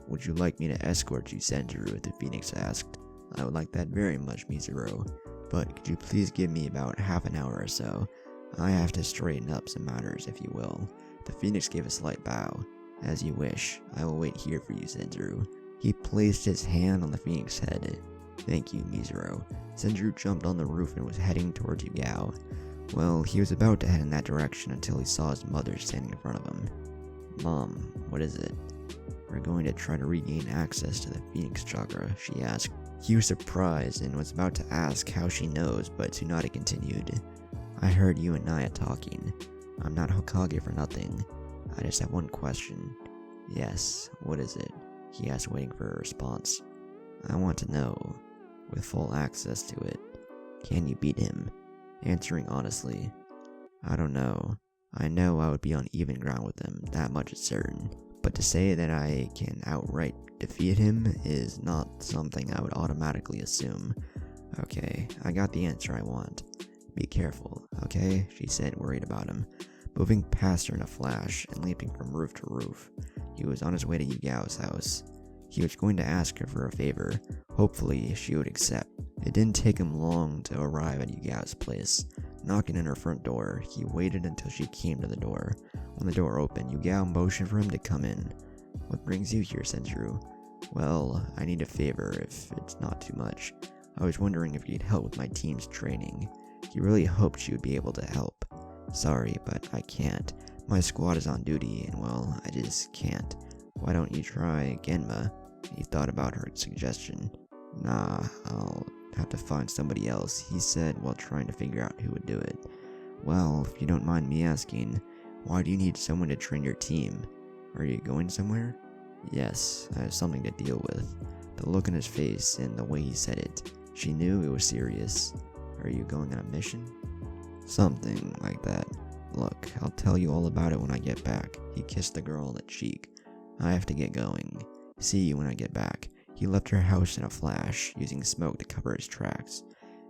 Would you like me to escort you, Senjuro? The phoenix asked. I would like that very much, Mizuru. But could you please give me about half an hour or so? I have to straighten up some matters, if you will. The phoenix gave a slight bow. As you wish. I will wait here for you, Senjuro. He placed his hand on the phoenix's head. Thank you, Mizuru. Senjuro jumped on the roof and was heading towards Yugao. Well, he was about to head in that direction until he saw his mother standing in front of him. Mom, what is it? We're going to try to regain access to the Phoenix Chakra, she asked. He was surprised and was about to ask how she knows, but Tsunade continued. I heard you and Naya talking. I'm not Hokage for nothing. I just have one question. Yes, what is it? He asked, waiting for a response. I want to know, with full access to it, can you beat him? Answering honestly, I don't know. I know I would be on even ground with him, that much is certain. But to say that I can outright defeat him is not something I would automatically assume. Okay, I got the answer I want. Be careful, okay? She said, worried about him. Moving past her in a flash and leaping from roof to roof, he was on his way to Yugao's house. He was going to ask her for a favor. Hopefully, she would accept. It didn't take him long to arrive at Yugao's place. Knocking on her front door, he waited until she came to the door. When the door opened, Yugao motioned for him to come in. What brings you here, Senjuro? Well, I need a favor if it's not too much. I was wondering if you'd help with my team's training. He really hoped she would be able to help. Sorry, but I can't. My squad is on duty, and well, I just can't. Why don't you try Genma? He thought about her suggestion. Nah, I'll have to find somebody else, he said while trying to figure out who would do it. Well, if you don't mind me asking, why do you need someone to train your team? Are you going somewhere? Yes, I have something to deal with. The look on his face and the way he said it, she knew it was serious. Are you going on a mission? Something like that. Look, I'll tell you all about it when I get back. He kissed the girl on the cheek. I have to get going. See you when I get back. He left her house in a flash, using smoke to cover his tracks.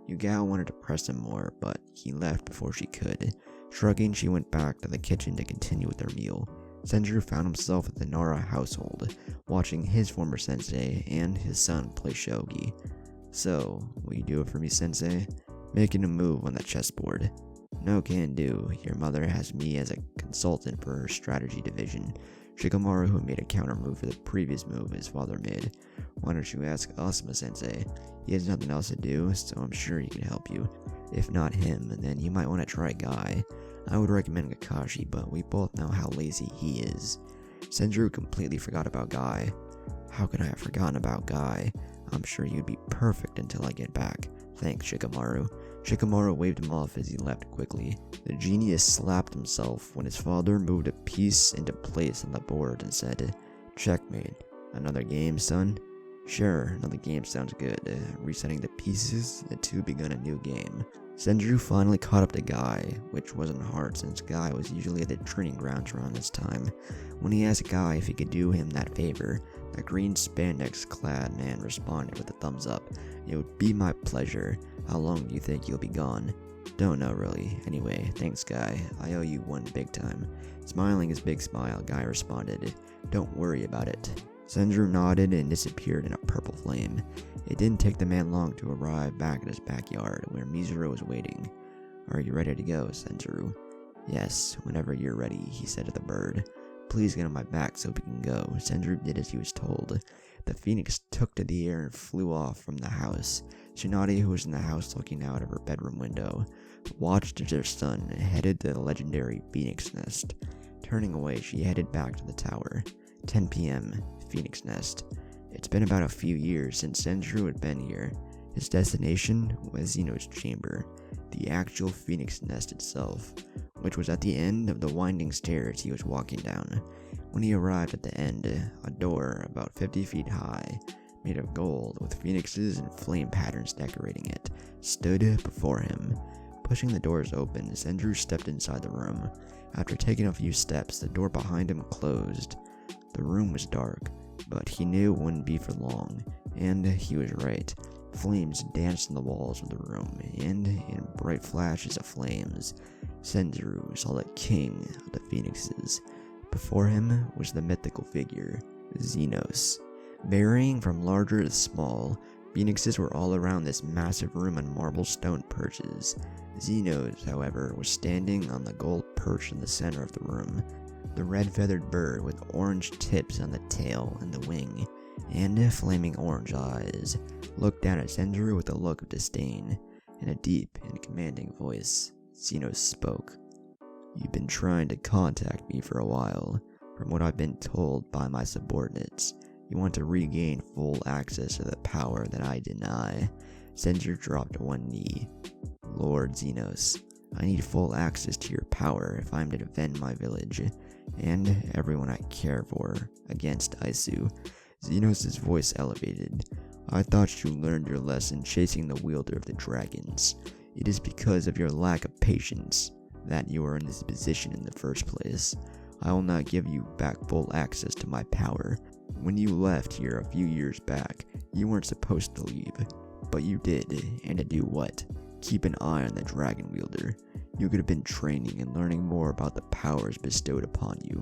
Yugao wanted to press him more, but he left before she could. Shrugging, she went back to the kitchen to continue with their meal. Senju found himself at the Nara household, watching his former sensei and his son play shogi. So, will you do it for me, sensei? Making a move on the chessboard. No can do. Your mother has me as a consultant for her strategy division. Shikamaru, who made a counter move for the previous move his father made. Why don't you ask Asuma sensei? He has nothing else to do, so I'm sure he can help you. If not him, then you might want to try Guy. I would recommend Kakashi, but we both know how lazy he is. Senju completely forgot about Guy. How could I have forgotten about Guy? I'm sure you'd be perfect until I get back. Thanks, Shikamaru. Shikamaru waved him off as he left quickly. The genius slapped himself when his father moved a piece into place on the board and said, "Checkmate. Another game, son?" "Sure, another game sounds good." Resetting the pieces, the two begun a new game. Senju finally caught up to Guy, which wasn't hard since Guy was usually at the training grounds around this time. When he asked Guy if he could do him that favor, the green spandex-clad man responded with a thumbs up. "It would be my pleasure. How long do you think you'll be gone?" "Don't know really. Anyway, thanks Guy. I owe you one big time." Smiling his big smile, Guy responded, "Don't worry about it." Senju nodded and disappeared in a purple flame. It didn't take the man long to arrive back in his backyard where Mizuru was waiting. "Are you ready to go, Senju?" "Yes, whenever you're ready," he said to the bird. "Please get on my back so we can go." Senju did as he was told. The phoenix took to the air and flew off from the house. Tsunade, who was in the house looking out of her bedroom window, watched as her son headed to the legendary phoenix nest. Turning away, she headed back to the tower. 10 p.m. Phoenix Nest. It's been about a few years since Senju had been here. His destination was Zeno's chamber, the actual Phoenix Nest itself, which was at the end of the winding stairs he was walking down. When he arrived at the end, a door about 50 feet high, made of gold with phoenixes and flame patterns decorating it, stood before him. Pushing the doors open, Senju stepped inside the room. After taking a few steps, the door behind him closed. The room was dark, but he knew it wouldn't be for long, and he was right. Flames danced on the walls of the room, and in bright flashes of flames, Senju saw the king of the phoenixes. Before him was the mythical figure, Zenos. Varying from larger to small, phoenixes were all around this massive room on marble stone perches. Zenos, however, was standing on the gold perch in the center of the room. The red-feathered bird with orange tips on the tail and the wing, and flaming orange eyes, looked down at Senju with a look of disdain. In a deep and commanding voice, Zenos spoke. "You've been trying to contact me for a while. From what I've been told by my subordinates, you want to regain full access to the power that I deny." Senju dropped to one knee. "Lord Zenos, I need full access to your power if I'm to defend my village and everyone I care for against Isu." Zenos' voice elevated. "I thought you learned your lesson chasing the wielder of the dragons. It is because of your lack of patience that you are in this position in the first place. I will not give you back full access to my power. When you left here a few years back, you weren't supposed to leave, but you did, and to do what? Keep an eye on the dragon wielder. You could have been training and learning more about the powers bestowed upon you,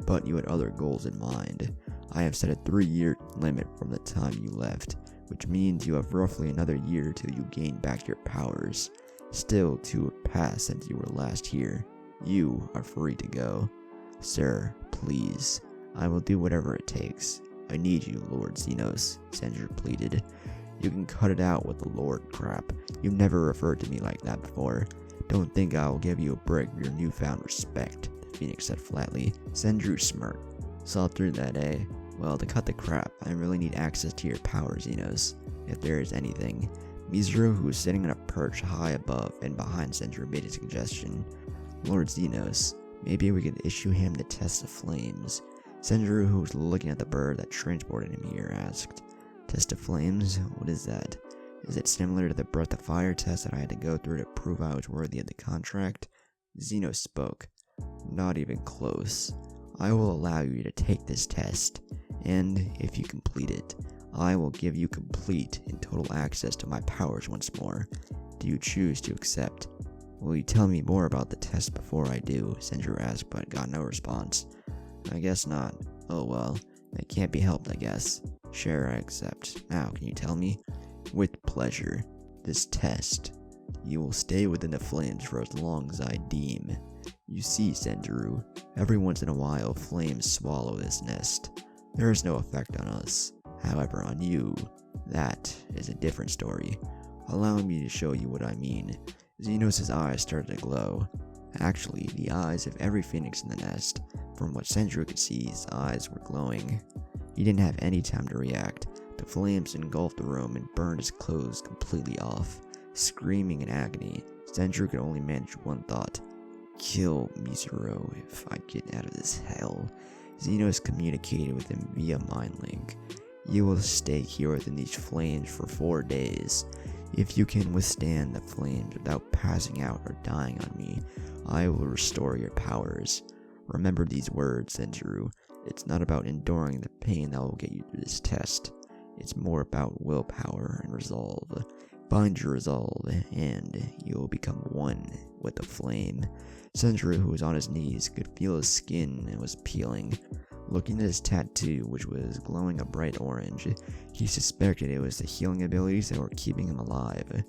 but you had other goals in mind. I have set a 3-year limit from the time you left, which means you have roughly another year till you gain back your powers. Still 2 have passed since you were last here. You are free to go." "Sir, please. I will do whatever it takes. I need you, Lord Zenos," Senju pleaded. "You can cut it out with the Lord crap. You never referred to me like that before." Don't think I will give you a break for your newfound respect, the Phoenix said flatly. Senju smirked. Saw through that, eh? Well, to cut the crap, I really need access to your power, Xenos, if there is anything. Mizuru, who was sitting on a perch high above and behind Senju, made a suggestion. Lord Xenos, maybe we could issue him the test of flames. Senju, who was looking at the bird that transported him here, asked, Test of flames? What is that? Is it similar to the breath of fire test that I had to go through to prove I was worthy of the contract? Xenos spoke. Not even close. I will allow you to take this test, and if you complete it, I will give you complete and total access to my powers once more. Do you choose to accept? Will you tell me more about the test before I do? Senju asked, but got no response. I guess not. Oh well, that can't be helped, I guess. Sure, I accept. Now, can you tell me? With pleasure. This test. You will stay within the flames for as long as I deem. You see, Senju, every once in a while flames swallow this nest. There is no effect on us. However, on you, that is a different story. Allow me to show you what I mean. Xenos' eyes started to glow. Actually, the eyes of every phoenix in the nest. From what Senju could see, his eyes were glowing. He didn't have any time to react. The flames engulfed the room and burned his clothes completely off. Screaming in agony, Senju could only manage one thought. Kill Mizuru if I get out of this hell. Xenos communicated with him via mind link. You will stay here within these flames for 4 days. If you can withstand the flames without passing out or dying on me, I will restore your powers. Remember these words, Senju. It's not about enduring the pain that will get you through this test. It's more about willpower and resolve. Find your resolve, and you will become one with the flame. Senju, who was on his knees, could feel his skin and was peeling. Looking at his tattoo, which was glowing a bright orange, he suspected it was the healing abilities that were keeping him alive,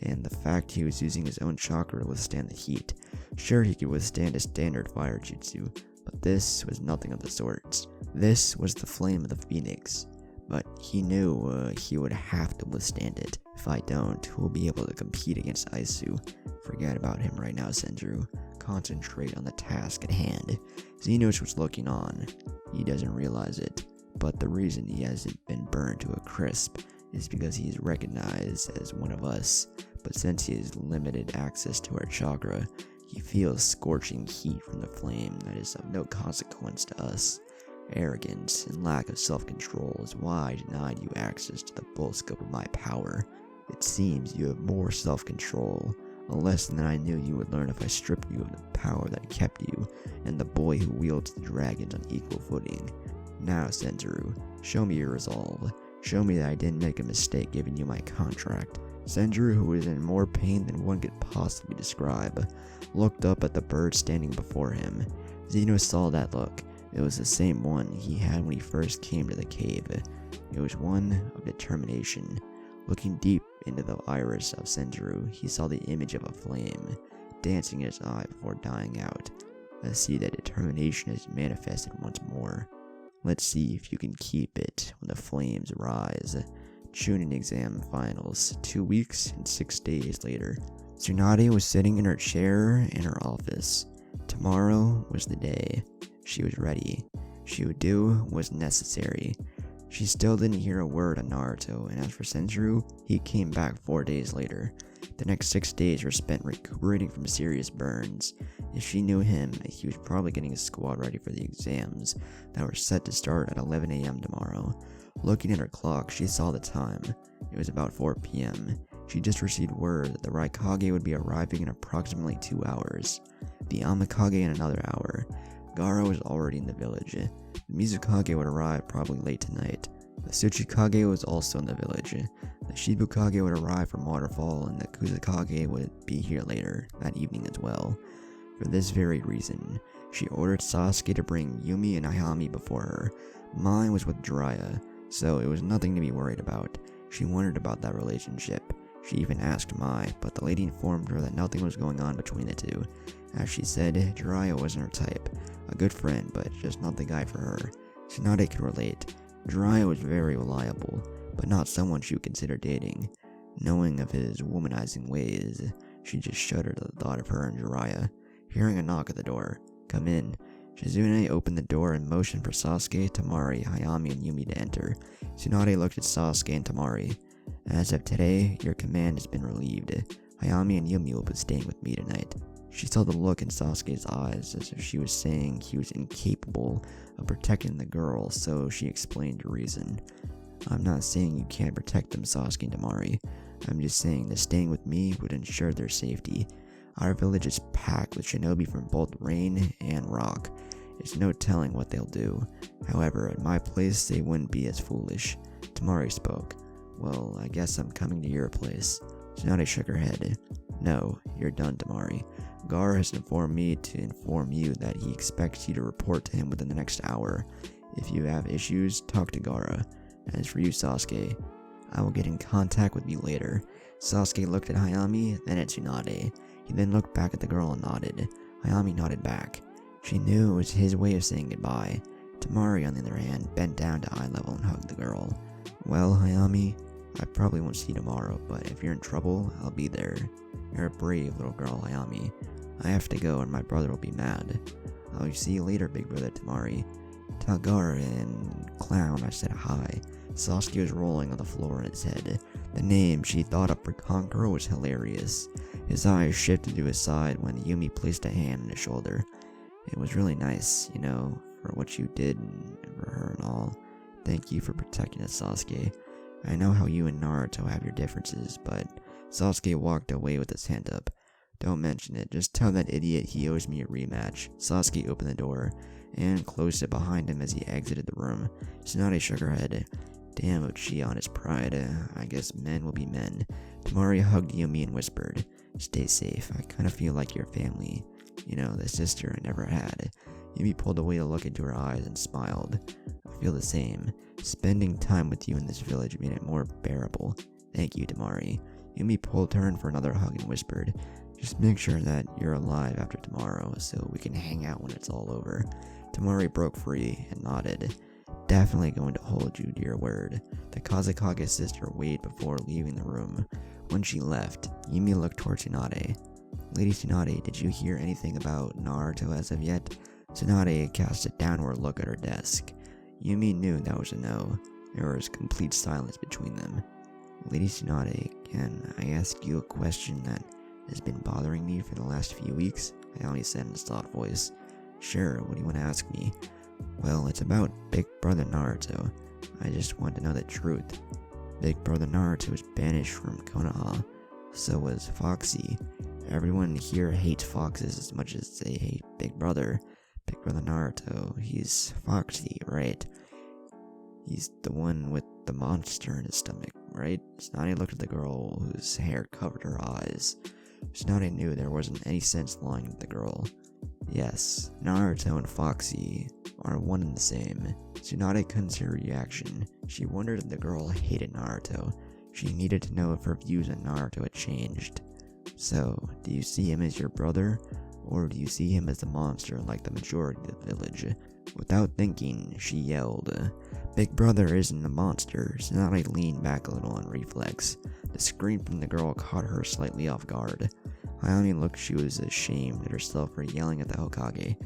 and the fact he was using his own chakra to withstand the heat. Sure, he could withstand a standard fire jutsu, but this was nothing of the sort. This was the flame of the phoenix, but he knew he would have to withstand it. If I don't, we'll be able to compete against Aisu. Forget about him right now, Senju. Concentrate on the task at hand. Xenos was looking on. He doesn't realize it, but the reason he hasn't been burned to a crisp is because he is recognized as one of us. But since he has limited access to our chakra, he feels scorching heat from the flame that is of no consequence to us. Arrogance and lack of self-control is why I denied you access to the full scope of my power. It seems you have more self-control, a lesson that I knew you would learn if I stripped you of the power that kept you and the boy who wields the dragons on equal footing. Now, Senju, show me your resolve. Show me that I didn't make a mistake giving you my contract. Senju, who was in more pain than one could possibly describe, looked up at the bird standing before him. Xenos saw that look. It was the same one he had when he first came to the cave. It was one of determination. Looking deep into the iris of Senju, he saw the image of a flame, dancing in his eye before dying out. I see that determination is manifested once more. Let's see if you can keep it when the flames rise. Chunin exam finals, 2 weeks and 6 days later. Tsunade was sitting in her chair in her office. Tomorrow was the day. She was ready. She would do what was necessary. She still didn't hear a word on Naruto, and as for Senju, he came back 4 days later. The next 6 days were spent recuperating from serious burns. If she knew him, he was probably getting his squad ready for the exams that were set to start at 11 AM tomorrow. Looking at her clock, she saw the time. It was about 4 PM. She just received word that the Raikage would be arriving in approximately 2 hours. The Amakage in another hour. Gaara was already in the village. The Mizukage would arrive probably late tonight. The Tsuchikage was also in the village. The Shibukage would arrive from Waterfall, and the Kusakage would be here later that evening as well. For this very reason, she ordered Sasuke to bring Yumi and Ayami before her. Mine was with Jiraiya, so it was nothing to be worried about. She wondered about that relationship. She even asked Mai, but the lady informed her that nothing was going on between the two. As she said, Jiraiya wasn't her type. A good friend, but just not the guy for her. Tsunade could relate. Jiraiya was very reliable, but not someone she would consider dating. Knowing of his womanizing ways, She just shuddered at the thought of her and Jiraiya. Hearing a knock at the door. "Come in." Shizune opened the door and motioned for Sasuke, Temari, Hayami, and Yumi to enter. Tsunade looked at Sasuke and Temari. "As of today, your command has been relieved. Hayami and Yumi will be staying with me tonight." She saw the look in Sasuke's eyes as if she was saying he was incapable of protecting the girl, so she explained the reason. "I'm not saying you can't protect them, Sasuke and Temari. I'm just saying that staying with me would ensure their safety. Our village is packed with shinobi from both rain and rock. There's no telling what they'll do. However, at my place, they wouldn't be as foolish." Temari spoke. "Well, I guess I'm coming to your place." Tsunade shook her head. "No, you're done, Temari. Gar has informed me to inform you that he expects you to report to him within the next hour. If you have issues, talk to Gaara. As for you, Sasuke, I will get in contact with you later." Sasuke looked at Hayami, then at Tsunade. He then looked back at the girl and nodded. Hayami nodded back. She knew it was his way of saying goodbye. Temari, on the other hand, bent down to eye level and hugged the girl. "Well, Hayami, I probably won't see you tomorrow, but if you're in trouble, I'll be there. You're a brave little girl, Hayami. I have to go and my brother will be mad. I'll see you later, big brother Temari. Tell Gaara and Clown I said hi." Sasuke was rolling on the floor in his head. The name she thought up for Conqueror was hilarious. His eyes shifted to his side when Yumi placed a hand on his shoulder. "It was really nice, for what you did and for her and all. Thank you for protecting us, Sasuke. I know how you and Naruto have your differences, but..." Sasuke walked away with his hand up. "Don't mention it, just tell that idiot he owes me a rematch." Sasuke opened the door and closed it behind him as he exited the room. Tsunade shook her head. Damn Uchiha on his pride, I guess men will be men. Temari hugged Yumi and whispered, "Stay safe, I kinda feel like your family. The sister I never had." Yumi pulled away to look into her eyes and smiled. "I feel the same. Spending time with you in this village made it more bearable. Thank you, Temari." Yumi pulled her in for another hug and whispered, "Just make sure that you're alive after tomorrow so we can hang out when it's all over." Temari broke free and nodded. "Definitely going to hold you to your word." The Kazekage sister waited before leaving the room. When she left, Yumi looked towards Tsunade. "Lady Tsunade, did you hear anything about Naruto as of yet?" Tsunade cast a downward look at her desk. Yumi knew that was a no. There was complete silence between them. "Lady Tsunade, can I ask you a question that has been bothering me for the last few weeks?" Hayami said in a soft voice. "Sure, what do you want to ask me?" "Well, it's about Big Brother Naruto. I just want to know the truth. Big Brother Naruto was banished from Konoha. So was Foxy. Everyone here hates foxes as much as they hate Big Brother. Big Brother Naruto, he's Foxy, right? He's the one with the monster in his stomach, right?" Tsunade looked at the girl whose hair covered her eyes. Tsunade knew there wasn't any sense lying to the girl. "Yes, Naruto and Foxy are one and the same." Tsunade couldn't see her reaction. She wondered if the girl hated Naruto. She needed to know if her views on Naruto had changed. "So, do you see him as your brother? Or do you see him as a monster like the majority of the village?" Without thinking, she yelled, "Big Brother isn't a monster." Tsunade leaned back a little on reflex. The scream from the girl caught her slightly off guard. Hayami looked she was ashamed at herself for yelling at the Hokage.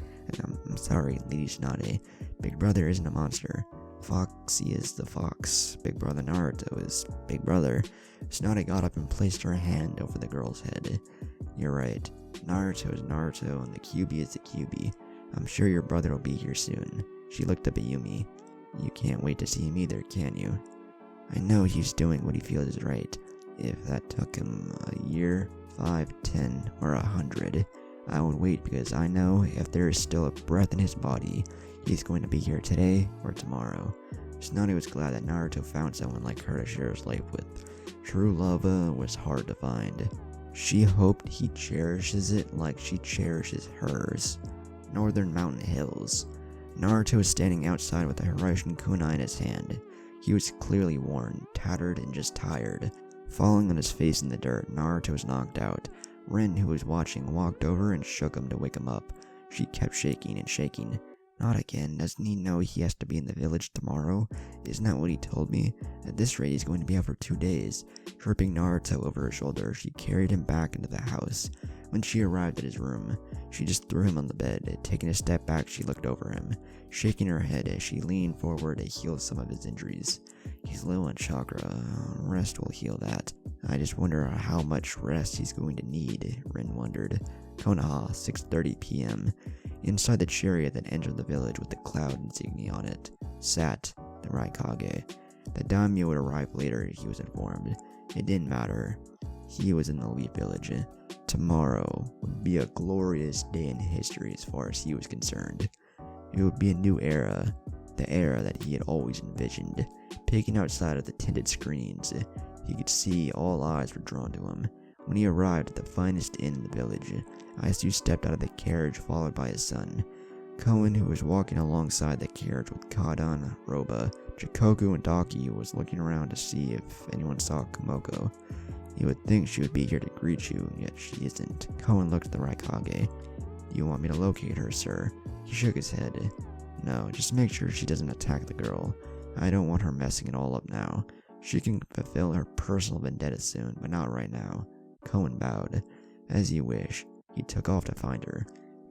I'm sorry, Lady Tsunade. Big Brother isn't a monster. Foxy is the fox. Big Brother Naruto is Big Brother." Tsunade got up and placed her hand over the girl's head. "You're right. Naruto is Naruto and the QB is the QB. I'm sure your brother will be here soon." She looked up at Yumi. "You can't wait to see him either, can you?" "I know he's doing what he feels is right. If that took him a year, 5, 10, or 100, I would wait because I know if there is still a breath in his body, he's going to be here today or tomorrow." Tsunade was glad that Naruto found someone like her to share his life with. True love was hard to find. She hoped he cherishes it like she cherishes hers. Northern Mountain Hills. Naruto was standing outside with a Hiroshin kunai in his hand. He was clearly worn, tattered, and just tired. Falling on his face in the dirt, Naruto was knocked out. Rin, who was watching, walked over and shook him to wake him up. She kept shaking and shaking. Not again. Doesn't he know he has to be in the village tomorrow? Isn't that what he told me? At this rate, he's going to be out for 2 days. Tripping Naruto over her shoulder, she carried him back into the house. When she arrived at his room, she just threw him on the bed. Taking a step back, she looked over him, shaking her head as she leaned forward to heal some of his injuries. He's low on chakra. Rest will heal that. I just wonder how much rest he's going to need, Rin wondered. Konoha, 6:30 p.m. Inside the chariot that entered the village with the cloud insignia on it, sat the Raikage. The daimyo would arrive later, he was informed. It didn't matter. He was in the Leaf Village. Tomorrow would be a glorious day in history as far as he was concerned. It would be a new era, the era that he had always envisioned. Peeking outside of the tinted screens, he could see all eyes were drawn to him. When he arrived at the finest inn in the village, Aisu stepped out of the carriage followed by his son. Koen, who was walking alongside the carriage with Kadan, Roba, Chikoku, and Daki, was looking around to see if anyone saw Komoko. You would think she would be here to greet you, yet she isn't. Koen looked at the Raikage. Do you want me to locate her, sir? He shook his head. No, just make sure she doesn't attack the girl. I don't want her messing it all up now. She can fulfill her personal vendetta soon, but not right now. Koen bowed. As you wish. He took off to find her.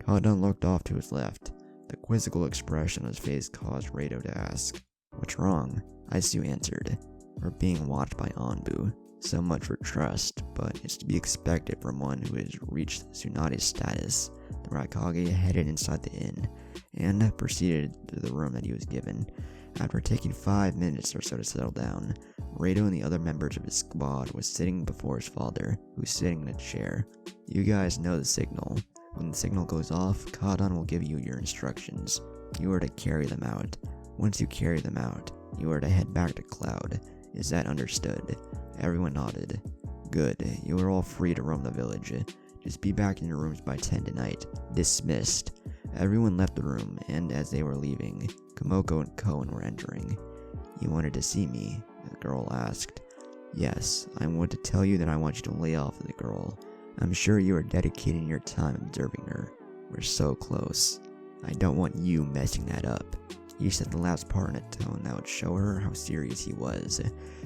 Kadan looked off to his left. The quizzical expression on his face caused Rado to ask, "What's wrong?" Aisu answered, "We're being watched by Anbu. So much for trust, but it's to be expected from one who has reached Tsunade's status." The Raikage headed inside the inn, and proceeded to the room that he was given. After taking 5 minutes or so to settle down, Rado and the other members of his squad was sitting before his father, who was sitting in a chair. You guys know the signal. When the signal goes off, Kadan will give you your instructions. You are to carry them out. Once you carry them out, you are to head back to Cloud. Is that understood? Everyone nodded. Good. You are all free to roam the village. Just be back in your rooms by 10 tonight. Dismissed. Everyone left the room, and as they were leaving, Komoko and Koen were entering. You wanted to see me? The girl asked. Yes, I want to tell you that I want you to lay off the girl. I'm sure you are dedicating your time observing her. We're so close. I don't want you messing that up. He said the last part in a tone that would show her how serious he was.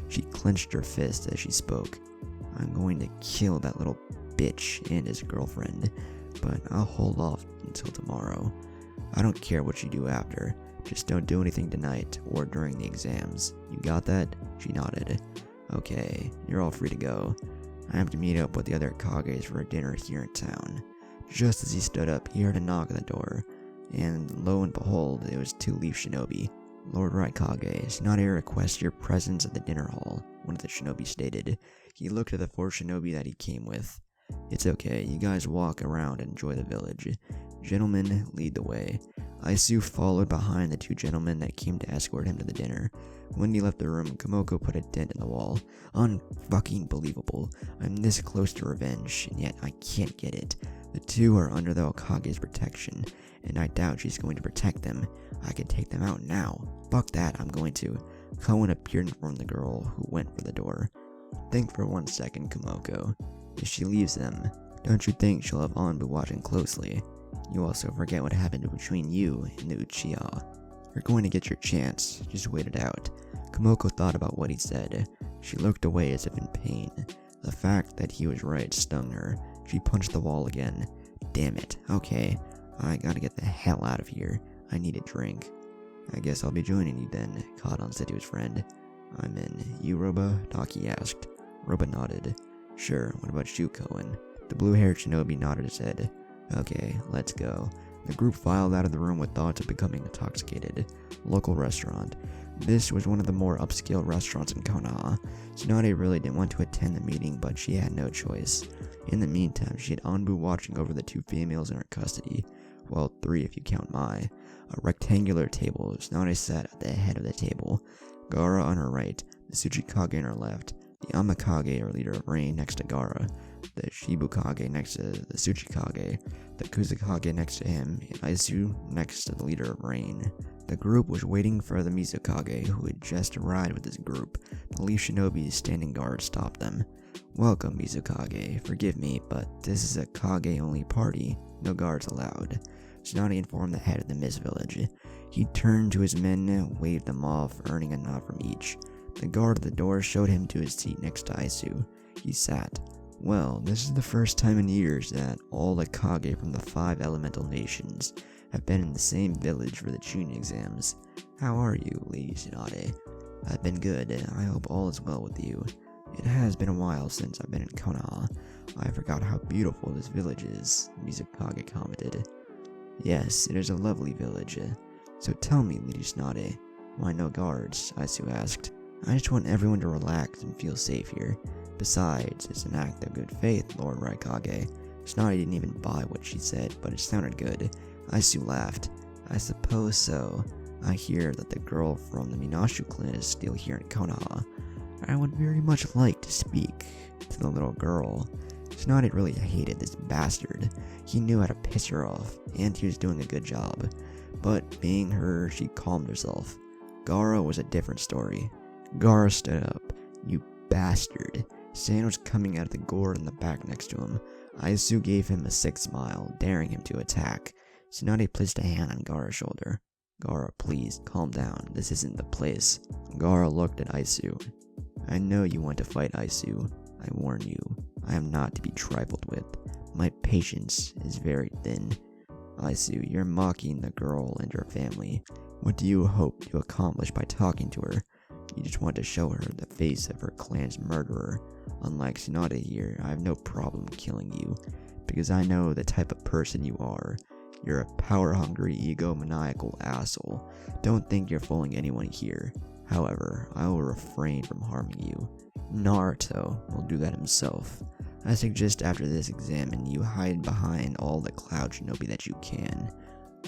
She clenched her fist as she spoke. I'm going to kill that little bitch and his girlfriend, but I'll hold off until tomorrow. I don't care what you do after. Just don't do anything tonight or during the exams. You got that? She nodded. Okay, you're all free to go. I have to meet up with the other Kages for a dinner here in town. Just as he stood up, he heard a knock at the door, and lo and behold, it was 2 Leaf Shinobi. Lord Raikage, Tsunade requests your presence at the dinner hall, one of the shinobi stated. He looked at the 4 shinobi that he came with. It's okay, you guys walk around and enjoy the village. Gentlemen, lead the way. Aisu followed behind the 2 gentlemen that came to escort him to the dinner. When he left the room, Komoko put a dent in the wall. Unfucking believable. I'm this close to revenge, and yet I can't get it. The 2 are under the Hokage's protection, and I doubt she's going to protect them. I can take them out now. Fuck that, I'm going to. Koen appeared in front of the girl, who went for the door. Think for 1 second, Komoko. If she leaves them, don't you think she'll have Anbu watching closely? You also forget what happened between you and the Uchiha. You're going to get your chance, just wait it out. Komoko thought about what he said. She looked away as if in pain. The fact that he was right stung her. She punched the wall again. Damn it, okay. I gotta get the hell out of here. I need a drink. I guess I'll be joining you then, Kadan said to his friend. I'm in. You, Roba? Taki asked. Roba nodded. Sure, what about you, Koen? The blue-haired shinobi nodded his head. Okay, let's go. The group filed out of the room with thoughts of becoming intoxicated. Local restaurant. This was one of the more upscale restaurants in Konoha. Tsunade really didn't want to attend the meeting, but she had no choice. In the meantime, she had Anbu watching over the 2 females in her custody. Well, 3 if you count Mai. A rectangular table. Tsunade sat at the head of the table. Gaara on her right, the Tsuchikage on her left, the Amakage or leader of rain next to Gaara, the Shibukage next to the Tsuchikage, the Kusakage next to him, and Aisu next to the leader of rain. The group was waiting for the Mizukage, who had just arrived with his group. The Leaf Shinobi's standing guard stopped them. Welcome, Mizukage. Forgive me, but this is a Kage-only party. No guards allowed. Tsunade informed the head of the Mist Village. He turned to his men, waved them off, earning a nod from each. The guard at the door showed him to his seat next to Aisu. He sat. Well, this is the first time in years that all the Kage from the 5 elemental nations have been in the same village for the Chunin exams. How are you, Lady Tsunade? I've been good. I hope all is well with you. It has been a while since I've been in Konoha. I forgot how beautiful this village is, Mizukage commented. Yes, it is a lovely village. So tell me, Lady Tsunade, why no guards? Aisu asked. I just want everyone to relax and feel safe here. Besides, it's an act of good faith, Lord Raikage. Tsunade didn't even buy what she said, but it sounded good. Aisu laughed. I suppose so. I hear that the girl from the Minashu clan is still here in Konoha. I would very much like to speak to the little girl. Tsunade really hated this bastard. He knew how to piss her off, and he was doing a good job. But being her, she calmed herself. Gaara was a different story. Gaara stood up. You bastard. Sand was coming out of the gourd in the back next to him. Aisu gave him a sick smile, daring him to attack. Tsunade placed a hand on Gaara's shoulder. Gaara, please, calm down. This isn't the place. Gaara looked at Aisu. I know you want to fight, Aisu. I warn you, I am not to be trifled with. My patience is very thin. Aisu, you're mocking the girl and her family. What do you hope to accomplish by talking to her? You just want to show her the face of her clan's murderer. Unlike Tsunade here, I have no problem killing you, because I know the type of person you are. You're a power-hungry, egomaniacal asshole. Don't think you're fooling anyone here. However, I will refrain from harming you. Naruto will do that himself. I suggest after this exam you hide behind all the cloud shinobi that you can.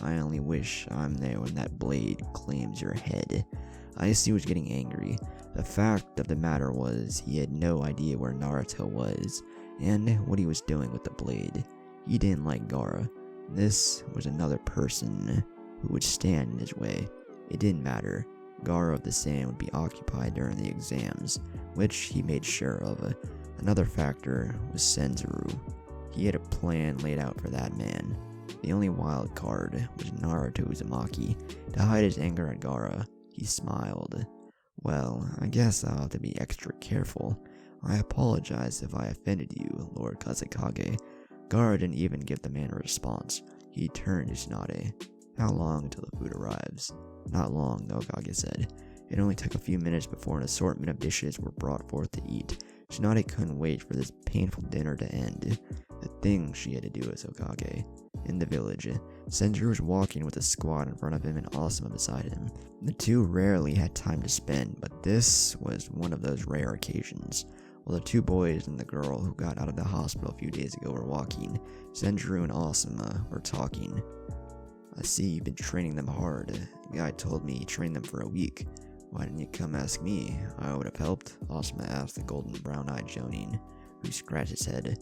I only wish I'm there when that blade claims your head. Aisu was getting angry. The fact of the matter was, he had no idea where Naruto was, and what he was doing with the blade. He didn't like Gaara. This was another person who would stand in his way. It didn't matter. Gaara of the Sand would be occupied during the exams, which he made sure of. Another factor was Senzuru. He had a plan laid out for that man. The only wild card was Naruto Uzumaki. To hide his anger at Gaara, he smiled. Well, I guess I'll have to be extra careful. I apologize if I offended you, Lord Kazekage. Gaara didn't even give the man a response. He turned to Tsunade. How long until the food arrives? Not long, though, Kage said. It only took a few minutes before an assortment of dishes were brought forth to eat. Tsunade couldn't wait for this painful dinner to end. The thing she had to do was Hokage. In the village, Senzuru was walking with a squad in front of him and Asuma beside him. The two rarely had time to spend, but this was one of those rare occasions. While the two boys and the girl who got out of the hospital a few days ago were walking, Senzuru and Asuma were talking. I see you've been training them hard. The guy told me you trained them for a week. Why didn't you come ask me? I would have helped, Asuma asked the golden brown-eyed Jonin, who scratched his head.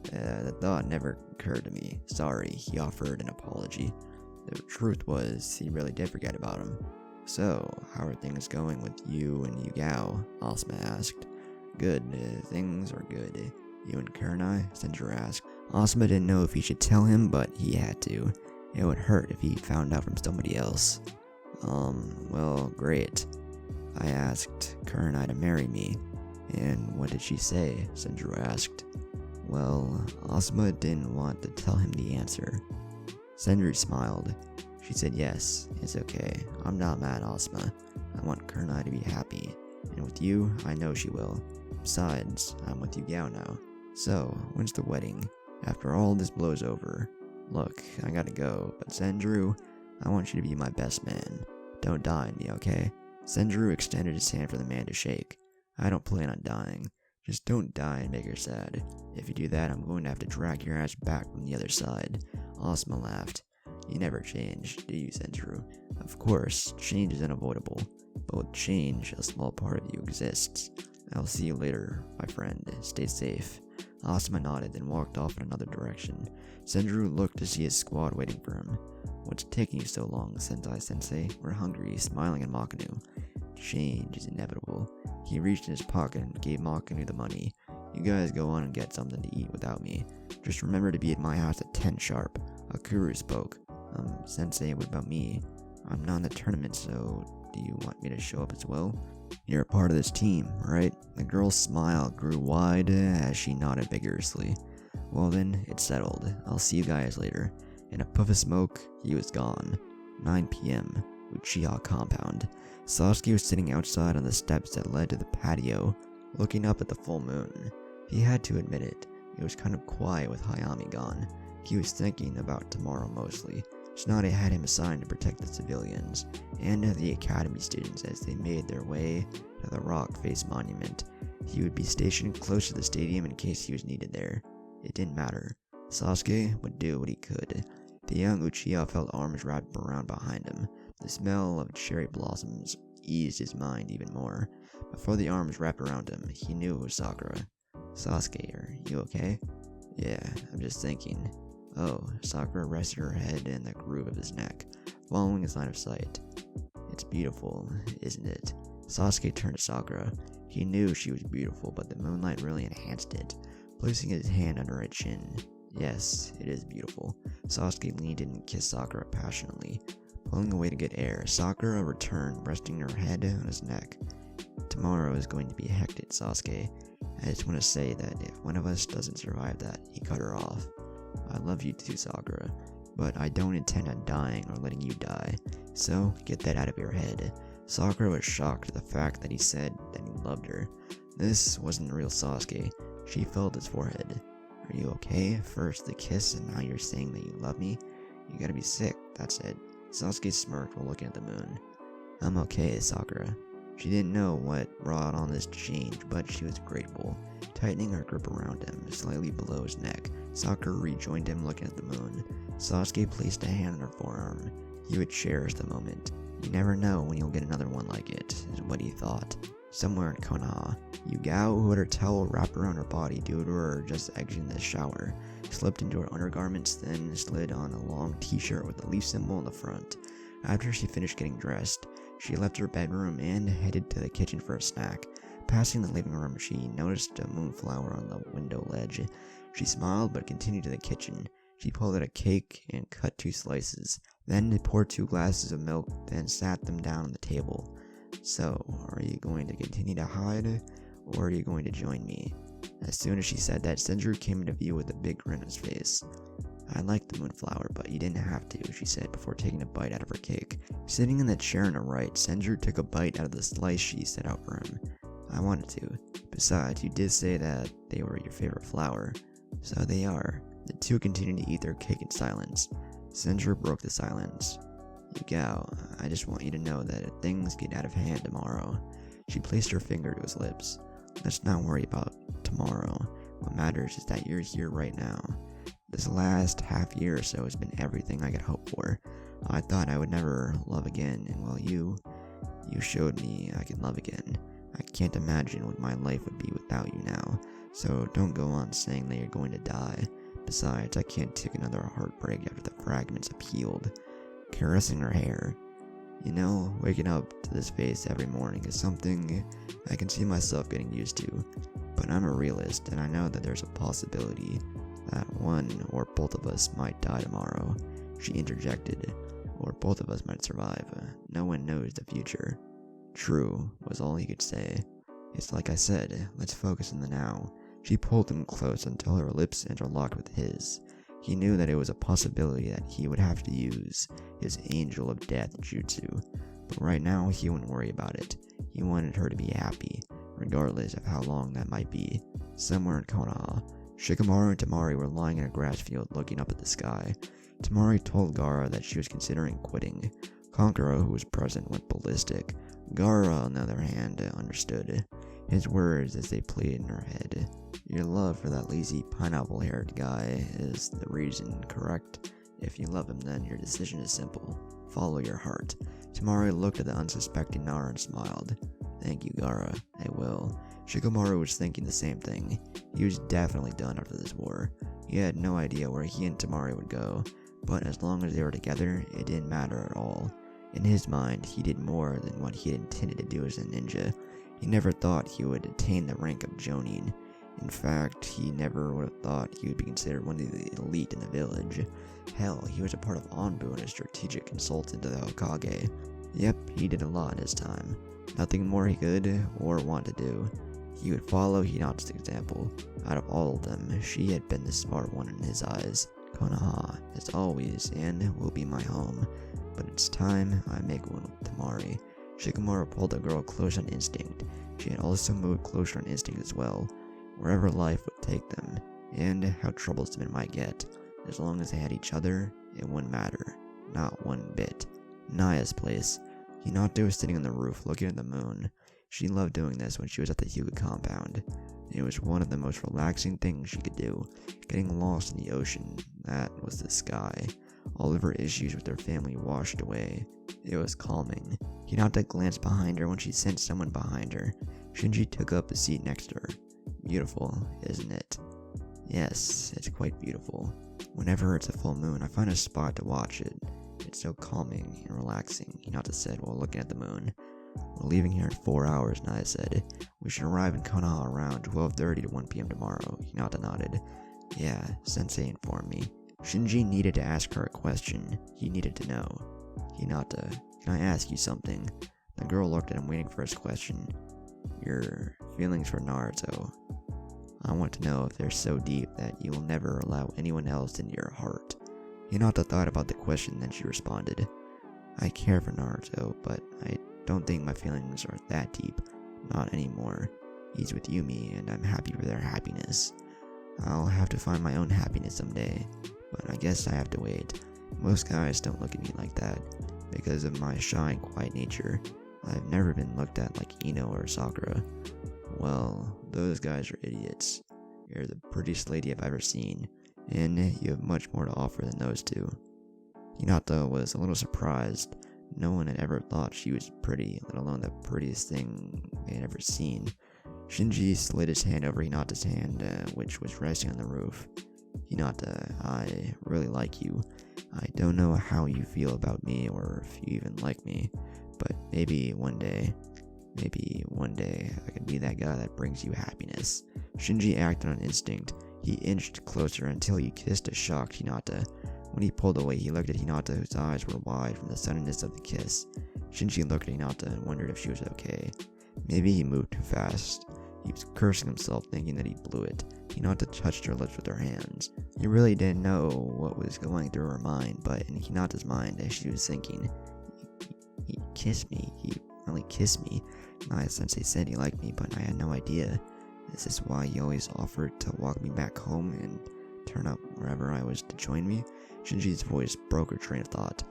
The thought never occurred to me. Sorry, he offered an apology. The truth was, he really did forget about him. So, how are things going with you and Yugao? Asuma asked. Good, things are good. You and Kurenai? Senzuru asked. Asuma didn't know if he should tell him, but he had to. It would hurt if he found out from somebody else. Well, great. I asked Kurenai to marry me. And what did she say? Senzuru asked. Well, Asuma didn't want to tell him the answer. Senzuru smiled. She said yes, it's okay. I'm not mad, Asuma. I want Kurenai to be happy. And with you, I know she will. Besides, I'm with Yugao now. So, when's the wedding? After all this blows over. Look, I gotta go, but Senzuru, I want you to be my best man. Don't die on me, okay? Senzuru extended his hand for the man to shake. I don't plan on dying. Just don't die and make her sad. If you do that, I'm going to have to drag your ass back from the other side. Asuma laughed. You never change, do you, Senzuru? Of course, change is unavoidable. But with change, a small part of you exists. I'll see you later, my friend. Stay safe. Asuma nodded and walked off in another direction. Senzuru looked to see his squad waiting for him. What's taking you so long, Sentai-sensei? We're hungry, smiling at Makinu. Change is inevitable. He reached in his pocket and gave Makinu the money. You guys go on and get something to eat without me. Just remember to be at my house at 10 sharp. Akuru spoke. Sensei, what about me? I'm not in the tournament, so do you want me to show up as well? You're a part of this team, right? The girl's smile grew wide as she nodded vigorously. Well then, it's settled. I'll see you guys later. In a puff of smoke, he was gone. 9 p.m. Uchiha compound. Sasuke was sitting outside on the steps that led to the patio, looking up at the full moon. He had to admit it. It was kind of quiet with Hayami gone. He was thinking about tomorrow mostly. Tsunade had him assigned to protect the civilians and the academy students as they made their way to the rock face monument. He would be stationed close to the stadium in case he was needed there. It didn't matter. Sasuke would do what he could. The young Uchiha felt arms wrapped around behind him. The smell of cherry blossoms eased his mind even more. Before the arms wrapped around him, he knew it was Sakura. Sasuke, are you okay? Yeah, I'm just thinking. Oh, Sakura rested her head in the groove of his neck, following his line of sight. It's beautiful, isn't it? Sasuke turned to Sakura. He knew she was beautiful, but the moonlight really enhanced it, placing his hand under her chin. Yes, it is beautiful. Sasuke leaned in and kissed Sakura passionately. Pulling away to get air, Sakura returned, resting her head on his neck. Tomorrow is going to be hectic, Sasuke. I just want to say that if one of us doesn't survive that, he cut her off. I love you too, Sakura, but I don't intend on dying or letting you die, so get that out of your head. Sakura was shocked at the fact that he said that he loved her. This wasn't the real Sasuke. She felt his forehead. Are you okay? First the kiss and now you're saying that you love me? You gotta be sick, that's it. Sasuke smirked while looking at the moon. I'm okay, Sakura. She didn't know what brought on this change, but she was grateful. Tightening her grip around him, slightly below his neck, Sakura rejoined him looking at the moon. Sasuke placed a hand on her forearm. He would cherish the moment. You never know when you'll get another one like it, is what he thought. Somewhere in Konoha, Yugao, who had her towel wrapped around her body due to her just exiting the shower, slipped into her undergarments, then slid on a long t-shirt with a leaf symbol on the front. After she finished getting dressed, she left her bedroom and headed to the kitchen for a snack. Passing the living room, she noticed a moonflower on the window ledge. She smiled but continued to the kitchen. She pulled out a cake and cut 2 slices. Then poured 2 glasses of milk, then sat them down on the table. So, are you going to continue to hide, or are you going to join me? As soon as she said that, Senju came into view with a big grin on his face. I like the moonflower, but you didn't have to, she said before taking a bite out of her cake. Sitting in the chair on her right, Senju took a bite out of the slice she set out for him. I wanted to. Besides, you did say that they were your favorite flower. So they are. The two continued to eat their cake in silence. Senju broke the silence. Yugao, I just want you to know that if things get out of hand tomorrow. She placed her finger to his lips. Let's not worry about tomorrow. What matters is that you're here right now. This last half year or so has been everything I could hope for. I thought I would never love again, and well, you showed me I can love again. I can't imagine what my life would be without you now, so don't go on saying that you're going to die. Besides, I can't take another heartbreak after the fragments have healed. Caressing her hair. You know, waking up to this face every morning is something I can see myself getting used to. But I'm a realist, and I know that there's a possibility that one or both of us might die tomorrow. She interjected. Or both of us might survive. No one knows the future. True, was all he could say. It's like I said, let's focus on the now. She pulled him close until her lips interlocked with his. He knew that it was a possibility that he would have to use his Angel of Death jutsu, but right now he wouldn't worry about it. He wanted her to be happy, regardless of how long that might be. Somewhere in Konoha, Shikamaru and Temari were lying in a grass field looking up at the sky. Temari told Gaara that she was considering quitting. Kankuro, who was present, went ballistic. Gaara, on the other hand, understood his words as they played in her head. Your love for that lazy pineapple-haired guy is the reason, correct? If you love him, then your decision is simple. Follow your heart. Temari looked at the unsuspecting Nara and smiled. Thank you, Gaara. I will. Shikamaru was thinking the same thing. He was definitely done after this war. He had no idea where he and Temari would go, but as long as they were together, it didn't matter at all. In his mind, he did more than what he had intended to do as a ninja. He never thought he would attain the rank of Jonin. In fact, he never would have thought he would be considered one of the elite in the village. Hell, he was a part of Anbu and a strategic consultant to the Kage. Yep, he did a lot in his time. Nothing more he could or want to do. He would follow Hinata's example. Out of all of them, she had been the smart one in his eyes. Konoha is always and will be my home, but it's time I make one with Tamari. Shikamaru pulled the girl close on instinct. She had also moved closer on instinct as well, wherever life would take them, and how troublesome it might get. As long as they had each other, it wouldn't matter. Not one bit. Naya's place. Hinata was sitting on the roof looking at the moon. She loved doing this when she was at the Hyuga compound. It was one of the most relaxing things she could do. Getting lost in the ocean, that was the sky. All of her issues with her family washed away. It was calming. Hinata glanced behind her when she sensed someone behind her. Shinji took up a seat next to her. Beautiful, isn't it? Yes, it's quite beautiful. Whenever it's a full moon, I find a spot to watch it. It's so calming and relaxing, Hinata said while looking at the moon. We're leaving here in 4 hours, Naya said. We should arrive in Konoha around 12:30 to 1 p.m. tomorrow, Hinata nodded. Yeah, Sensei informed me. Shinji needed to ask her a question. He needed to know. Hinata, can I ask you something? The girl looked at him waiting for his question. Your feelings for Naruto. I want to know if they're so deep that you will never allow anyone else into your heart. Hinata thought about the question, then she responded. I care for Naruto, but I don't think my feelings are that deep. Not anymore. He's with Yumi, and I'm happy for their happiness. I'll have to find my own happiness someday, but I guess I have to wait. Most guys don't look at me like that, because of my shy and quiet nature. I've never been looked at like Ino or Sakura. Well, those guys are idiots. You're the prettiest lady I've ever seen, and you have much more to offer than those two. Hinata was a little surprised. No one had ever thought she was pretty, let alone the prettiest thing they had ever seen. Shinji slid his hand over Hinata's hand, which was resting on the roof. Hinata, I really like you. I don't know how you feel about me or if you even like me, but maybe one day I could be that guy that brings you happiness. Shinji acted on instinct. He inched closer until he kissed a shocked Hinata. When he pulled away, he looked at Hinata, whose eyes were wide from the suddenness of the kiss. Shinji looked at Hinata and wondered if she was okay. Maybe he moved too fast. He was cursing himself, thinking that he blew it. Hinata touched her lips with her hands. He really didn't know what was going through her mind, but in Hinata's mind, as she was thinking, he kissed me. He really kissed me. Naya-sensei said he liked me, but I had no idea. Is this why he always offered to walk me back home and turn up wherever I was to join me? Shinji's voice broke her train of thought.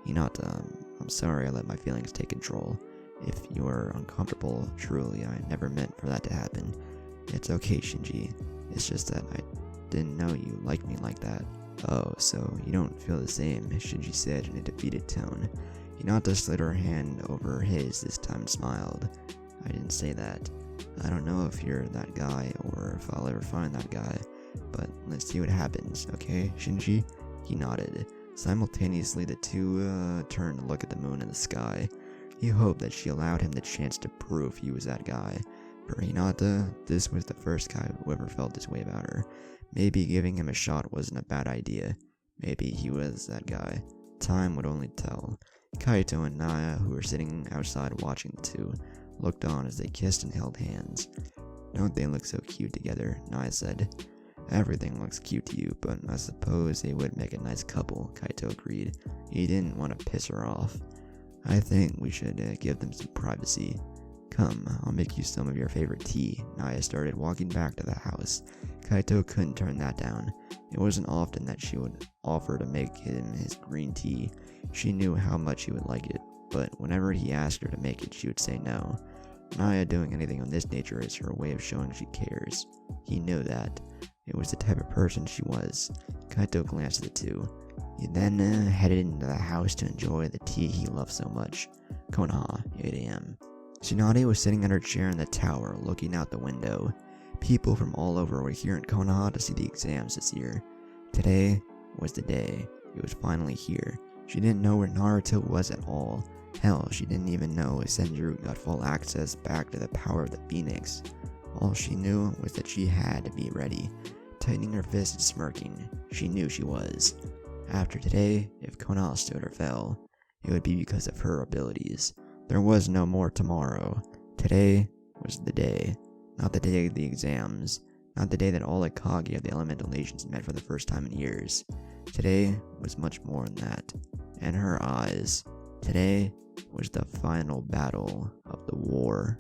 Hinata, I'm sorry I let my feelings take control. If you are uncomfortable, truly, I never meant for that to happen. It's okay, Shinji. It's just that I didn't know you liked me like that. Oh, so you don't feel the same, Shinji said in a defeated tone. Hinata slid her hand over his this time and smiled. I didn't say that. I don't know if you're that guy or if I'll ever find that guy, but let's see what happens, okay, Shinji? He nodded. Simultaneously, the two turned to look at the moon in the sky. He hoped that she allowed him the chance to prove he was that guy. For Hinata, this was the first guy who ever felt this way about her. Maybe giving him a shot wasn't a bad idea. Maybe he was that guy. Time would only tell. Kaito and Naya, who were sitting outside watching the two, looked on as they kissed and held hands. Don't they look so cute together? Naya said. Everything looks cute to you, but I suppose they would make a nice couple, Kaito agreed. He didn't want to piss her off. I think we should give them some privacy. Come, I'll make you some of your favorite tea. Naya started walking back to the house. Kaito couldn't turn that down. It wasn't often that she would offer to make him his green tea. She knew how much he would like it, but whenever he asked her to make it, she would say no. Naya doing anything of this nature is her way of showing she cares. He knew that. It was the type of person she was. Kaito glanced at the two. He then headed into the house to enjoy the tea he loved so much. Konoha, 8 a.m. Tsunade was sitting in her chair in the tower, looking out the window. People from all over were here in Konoha to see the exams this year. Today was the day. It was finally here. She didn't know where Naruto was at all. Hell, she didn't even know Senjutsu got full access back to the power of the Phoenix. All she knew was that she had to be ready. Tightening her fist and smirking, she knew she was. After today, if Konoha stood or fell, it would be because of her abilities. There was no more tomorrow. Today was the day. Not the day of the exams. Not the day that all the Kage of the elemental nations met for the first time in years. Today was much more than that. In her eyes, today was the final battle of the war.